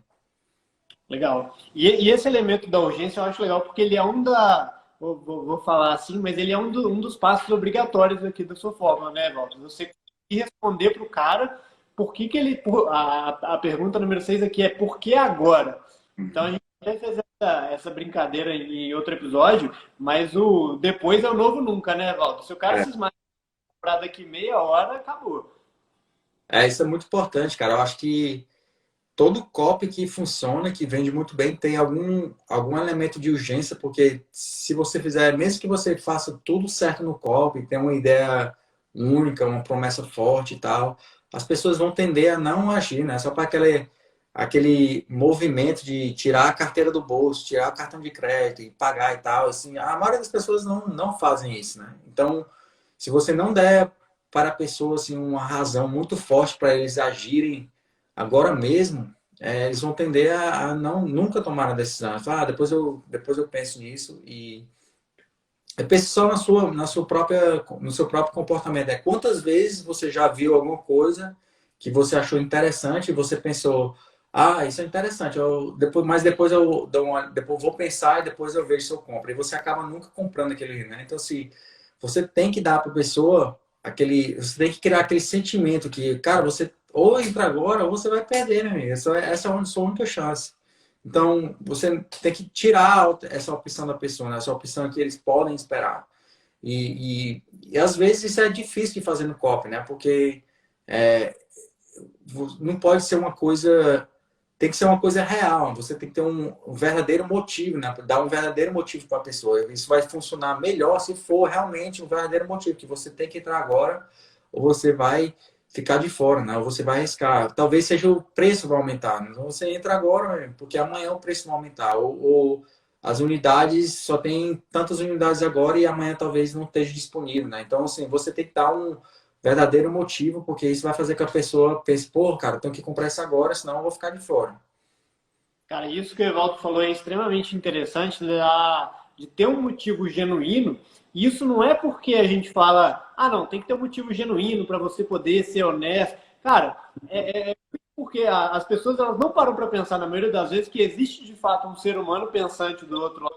Legal. E esse elemento da urgência eu acho legal porque ele é vou falar assim, mas ele é um dos passos obrigatórios aqui da sua fórmula, né, Walter? Você conseguir responder para o cara por que que ele. A pergunta número 6 aqui é por que agora? Então a gente até fez essa brincadeira em outro episódio, mas o depois é o novo nunca, né, Walter? Se o cara se esmagar daqui meia hora, acabou. Isso é muito importante, cara. Eu acho que todo copy que funciona, que vende muito bem, tem algum elemento de urgência, porque se você fizer, mesmo que você faça tudo certo no copy, tenha uma ideia única, uma promessa forte e tal, as pessoas vão tender a não agir, né? Só para aquele movimento de tirar a carteira do bolso, tirar o cartão de crédito e pagar e tal, assim, a maioria das pessoas não fazem isso, né? Então, se você não der para a pessoa assim, uma razão muito forte para eles agirem agora mesmo, eles vão tender a não nunca tomar a decisão. Depois eu penso nisso e pense só no seu próprio comportamento. Quantas vezes você já viu alguma coisa que você achou interessante e você pensou, isso é interessante, mas depois depois vou pensar e depois eu vejo se eu compro. E você acaba nunca comprando aquele, né? Então, assim, você tem que dar para a pessoa você tem que criar aquele sentimento que, cara, você ou entra agora ou você vai perder, né, amigo? Essa é a sua única chance. Então, você tem que tirar essa opção da pessoa, né? Essa opção que eles podem esperar. E às vezes isso é difícil de fazer no copy, né? Porque é, não pode ser uma coisa. Tem que ser uma coisa real. Você tem que ter um verdadeiro motivo, né? Dar um verdadeiro motivo para a pessoa. Isso vai funcionar melhor se for realmente um verdadeiro motivo, que você tem que entrar agora ou você vai ficar de fora, né? Ou você vai arriscar. Talvez seja o preço vai aumentar. Né? Então você entra agora, porque amanhã o preço vai aumentar. Ou as unidades só tem tantas unidades agora e amanhã talvez não esteja disponível, né? Então, assim, você tem que dar um verdadeiro motivo, porque isso vai fazer que a pessoa pense, pô, cara, tenho que comprar isso agora, senão eu vou ficar de fora. Cara, isso que o Evaldo falou é extremamente interessante, de ter um motivo genuíno. E isso não é porque a gente fala, não, tem que ter um motivo genuíno para você poder ser honesto. Cara, porque as pessoas elas não param para pensar, na maioria das vezes, que existe de fato um ser humano pensante do outro lado.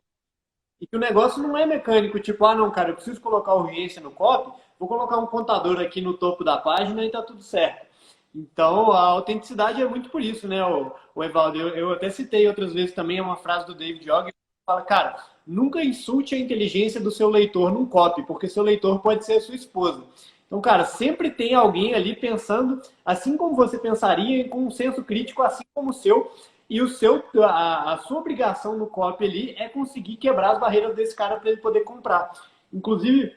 E que o negócio não é mecânico, tipo, não, cara, eu preciso colocar urgência no copy, vou colocar um contador aqui no topo da página e tá tudo certo. Então, a autenticidade é muito por isso, né, o Evaldo? Eu até citei outras vezes também uma frase do David Ogg, que fala, cara, nunca insulte a inteligência do seu leitor num copy, porque seu leitor pode ser a sua esposa. Então, cara, sempre tem alguém ali pensando assim como você pensaria, com um senso crítico assim como o seu, e a sua obrigação no copy ali é conseguir quebrar as barreiras desse cara para ele poder comprar. Inclusive,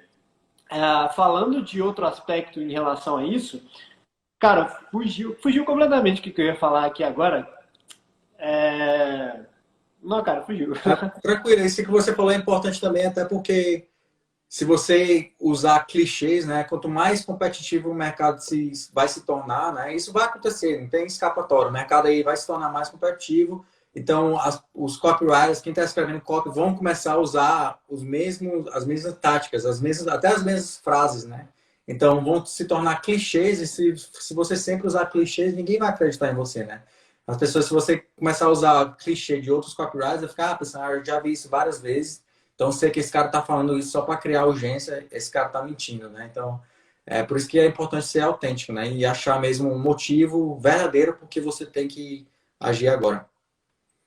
falando de outro aspecto em relação a isso, cara, fugiu completamente o que eu ia falar aqui agora. Não, cara, fugiu. Tranquilo, isso que você falou é importante também, até porque se você usar clichês, né, quanto mais competitivo o mercado vai se tornar, né, isso vai acontecer, não tem escapatório. O mercado aí vai se tornar mais competitivo, então os copywriters, quem está escrevendo copy, vão começar a usar as mesmas táticas, até as mesmas frases, né? Então vão se tornar clichês e se você sempre usar clichês, ninguém vai acreditar em você, né? As pessoas, se você começar a usar clichê de outros copywriters, vai ficar, pessoal, eu já vi isso várias vezes. Então, sei que esse cara está falando isso só para criar urgência, esse cara está mentindo, né? Então, é por isso que é importante ser autêntico, né? E achar mesmo um motivo verdadeiro porque você tem que agir agora.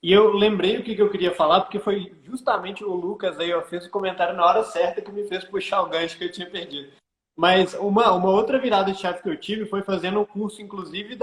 E eu lembrei o que eu queria falar, porque foi justamente o Lucas aí, fez o comentário na hora certa que me fez puxar o gancho que eu tinha perdido. Mas uma outra virada de chave que eu tive foi fazendo um curso, inclusive,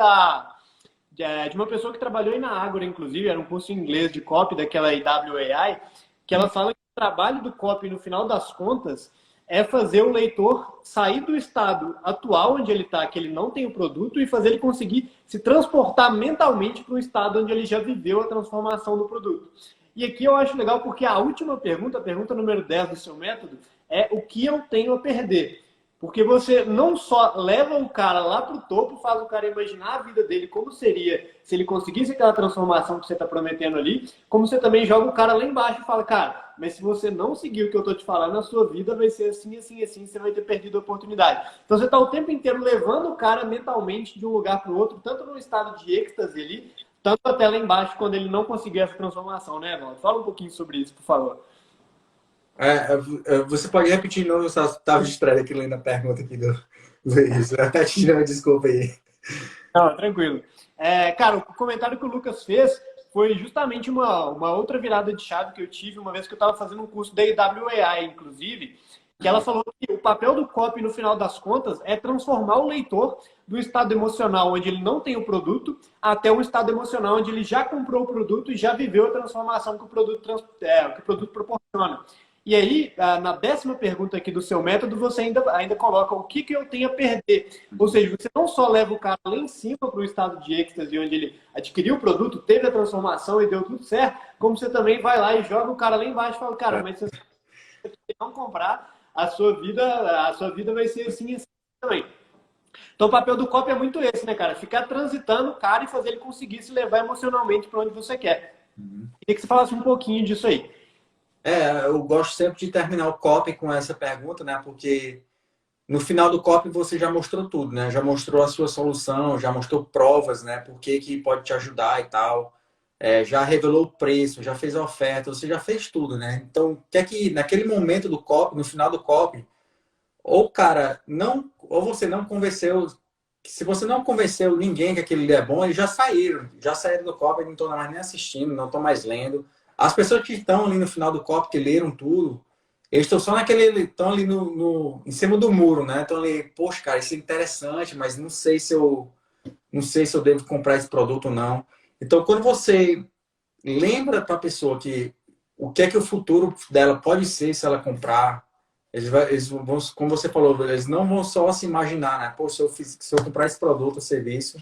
de uma pessoa que trabalhou aí na Ágora, inclusive, era um curso em inglês de copy, daquela IWAI, que ela fala que o trabalho do copy, no final das contas, é fazer o leitor sair do estado atual onde ele está, que ele não tem o produto, e fazer ele conseguir se transportar mentalmente para um estado onde ele já viveu a transformação do produto. E aqui eu acho legal porque a última pergunta, a pergunta número 10 do seu método, é o que eu tenho a perder. Porque você não só leva o cara lá pro topo, faz o cara imaginar a vida dele como seria se ele conseguisse aquela transformação que você está prometendo ali, como você também joga o cara lá embaixo e fala, cara, mas se você não seguir o que eu tô te falando, a sua vida vai ser assim, assim, assim, você vai ter perdido a oportunidade. Então você tá o tempo inteiro levando o cara mentalmente de um lugar para o outro, tanto no estado de êxtase ali, tanto até lá embaixo quando ele não conseguir essa transformação, né, Valdo? Fala um pouquinho sobre isso, por favor. Você pode repetir de novo? Eu estava distraído aqui lendo a pergunta aqui do Luiz. Te dando desculpa aí. Não, tranquilo. Cara, o comentário que o Lucas fez foi justamente uma outra virada de chave que eu tive uma vez que eu estava fazendo um curso da AWAI, inclusive, que ela falou que o papel do copy, no final das contas, é transformar o leitor do estado emocional onde ele não tem o produto até um estado emocional onde ele já comprou o produto e já viveu a transformação que que o produto proporciona. E aí, na 10ª pergunta aqui do seu método, você ainda coloca o que eu tenho a perder. Ou seja, você não só leva o cara lá em cima para o estado de êxtase, onde ele adquiriu o produto, teve a transformação e deu tudo certo, como você também vai lá e joga o cara lá embaixo e fala, cara, mas se você não comprar, a sua vida vai ser assim e assim também. Então, o papel do copy é muito esse, né, cara? Ficar transitando o cara e fazer ele conseguir se levar emocionalmente para onde você quer. Queria que você falasse um pouquinho disso aí. Eu gosto sempre de terminar o copy com essa pergunta, né? Porque no final do copy você já mostrou tudo, né? Já mostrou a sua solução, já mostrou provas, né? Por que pode te ajudar e tal. Já revelou o preço, já fez a oferta, você já fez tudo, né? Então, quer que naquele momento do copy, no final do copy, ou cara, não, ou você não convenceu, se você não convenceu ninguém que aquele é bom, eles já saíram do copy, não estão mais nem assistindo, não estão mais lendo. As pessoas que estão ali no final do copy, que leram tudo, eles estão só estão ali em cima do muro, né? Estão ali, poxa, cara, isso é interessante, mas não sei se eu devo comprar esse produto ou não. Então, quando você lembra para a pessoa que o que é que o futuro dela pode ser se ela comprar, eles vão, como você falou, eles não vão só se imaginar, né? Pô, se eu comprar esse produto ou serviço,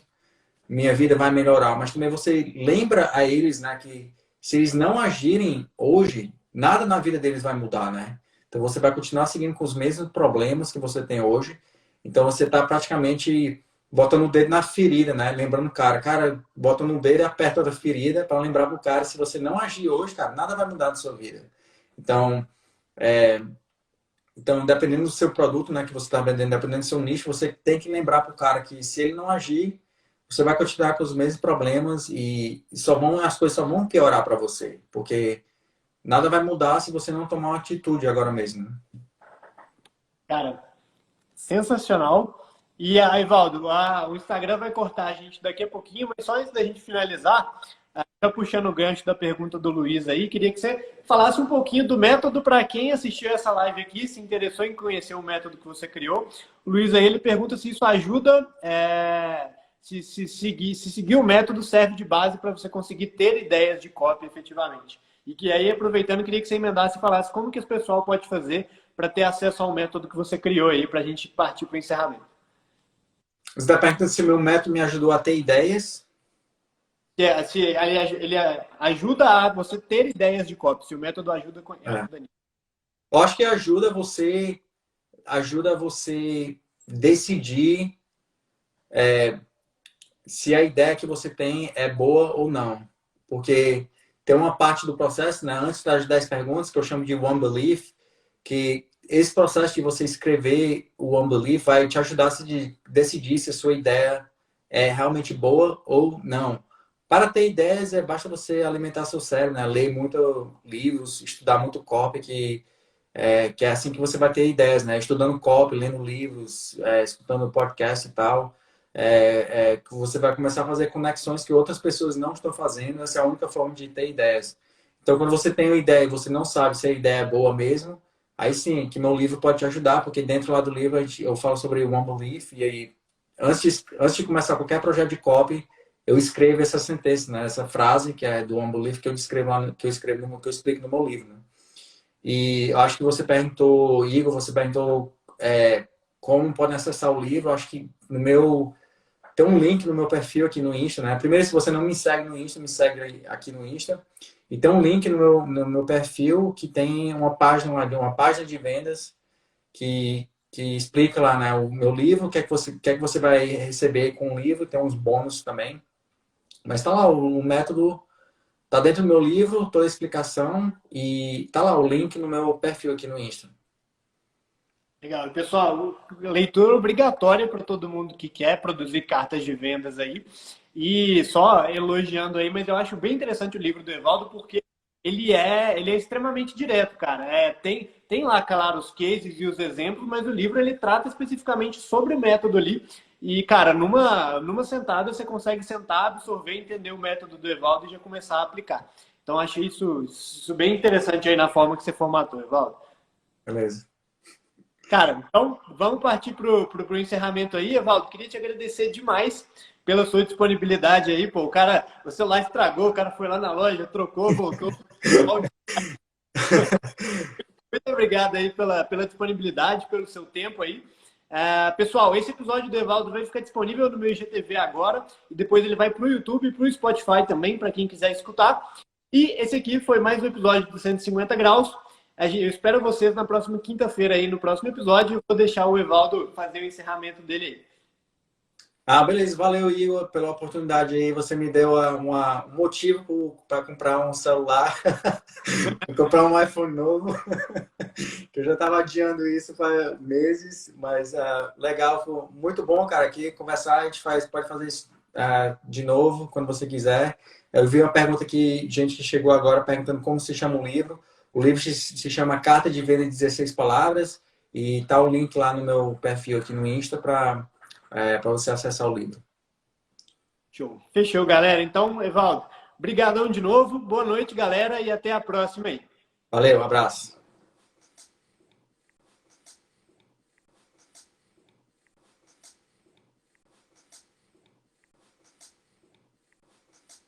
minha vida vai melhorar. Mas também você lembra a eles, né, que se eles não agirem hoje, nada na vida deles vai mudar, né? Então você vai continuar seguindo com os mesmos problemas que você tem hoje. Então você está praticamente botando o dedo na ferida, né? Lembrando o cara, bota no dedo e aperta da ferida para lembrar pro cara, se você não agir hoje, cara, nada vai mudar na sua vida. Então, dependendo do seu produto, né, que você está vendendo, dependendo do seu nicho, você tem que lembrar pro cara que se ele não agir, você vai continuar com os mesmos problemas e as coisas só vão piorar para você, porque nada vai mudar se você não tomar uma atitude agora mesmo, né? Cara, sensacional. E aí, Valdo, o Instagram vai cortar a gente daqui a pouquinho, mas só antes da gente finalizar, já puxando o gancho da pergunta do Luiz aí, queria que você falasse um pouquinho do método para quem assistiu essa live aqui, se interessou em conhecer o método que você criou. O Luiz aí, ele pergunta se isso ajuda, se seguir o método serve de base para você conseguir ter ideias de copy efetivamente. E que aí, aproveitando, queria que você emendasse e falasse como que esse pessoal pode fazer para ter acesso ao método que você criou aí, para a gente partir para o encerramento. Você está perguntando se o meu método me ajudou a ter ideias? Se ele ajuda a você ter ideias de copy, se o método ajuda nisso. Eu acho que ajuda você decidir se a ideia que você tem é boa ou não. Porque tem uma parte do processo, né, antes das 10 perguntas, que eu chamo de One Belief, que esse processo de você escrever o One Belief vai te ajudar a decidir se a sua ideia é realmente boa ou não. Para ter ideias, basta você alimentar seu cérebro, né? Ler muito livros, estudar muito copy, que é assim que você vai ter ideias, né? Estudando copy, lendo livros, escutando podcast e tal. Que você vai começar a fazer conexões que outras pessoas não estão fazendo. Essa é a única forma de ter ideias. Então, quando você tem uma ideia e você não sabe se a ideia é boa mesmo, aí sim, que meu livro pode te ajudar, porque dentro lá do livro eu falo sobre o One Belief, e aí, antes de começar qualquer projeto de copy, eu escrevo essa sentença, né? Essa frase que é do One Belief que eu explico no meu livro, né? E eu acho que você perguntou, Igor, como podem acessar o livro. Eu acho que tem um link no meu perfil aqui no Insta, né? Primeiro, se você não me segue no Insta, me segue aqui no Insta. E tem um link no meu perfil que tem uma página de vendas que que explica lá, né, o meu livro, o que é que você vai receber com o livro, tem uns bônus também. Mas tá lá, o método tá dentro do meu livro, toda a explicação, e tá lá o link no meu perfil aqui no Insta. Legal. Pessoal, leitura obrigatória para todo mundo que quer produzir cartas de vendas aí. E só elogiando aí, mas eu acho bem interessante o livro do Evaldo, porque ele é extremamente direto, cara. Tem lá, claro, os cases e os exemplos, mas o livro ele trata especificamente sobre o método ali. E, cara, numa sentada você consegue sentar, absorver, entender o método do Evaldo e já começar a aplicar. Então, achei isso bem interessante aí na forma que você formatou, Evaldo. Beleza. Cara, então vamos partir pro encerramento aí, Evaldo. Queria te agradecer demais pela sua disponibilidade aí, pô. O celular estragou, o cara foi lá na loja, trocou, voltou. Muito obrigado aí pela disponibilidade, pelo seu tempo aí. Pessoal, esse episódio do Evaldo vai ficar disponível no meu IGTV agora e depois ele vai para o YouTube e para o Spotify também, para quem quiser escutar. E esse aqui foi mais um episódio do 150 Graus. Eu espero vocês na próxima quinta-feira aí, no próximo episódio. Eu vou deixar o Evaldo fazer o encerramento dele aí. Ah, beleza. Valeu, Igor, pela oportunidade aí. Você me deu um motivo para comprar um celular, para comprar um iPhone novo, que eu já estava adiando isso há meses, mas legal, foi muito bom, cara, aqui conversar, a gente pode fazer isso de novo, quando você quiser. Eu vi uma pergunta aqui, gente que chegou agora perguntando como se chama o livro. O livro se chama Carta de Venda em 16 Palavras e tá o link lá no meu perfil aqui no Insta para você acessar o livro. Show. Fechou, galera. Então, Evaldo, brigadão de novo. Boa noite, galera, e até a próxima aí. Valeu, um abraço.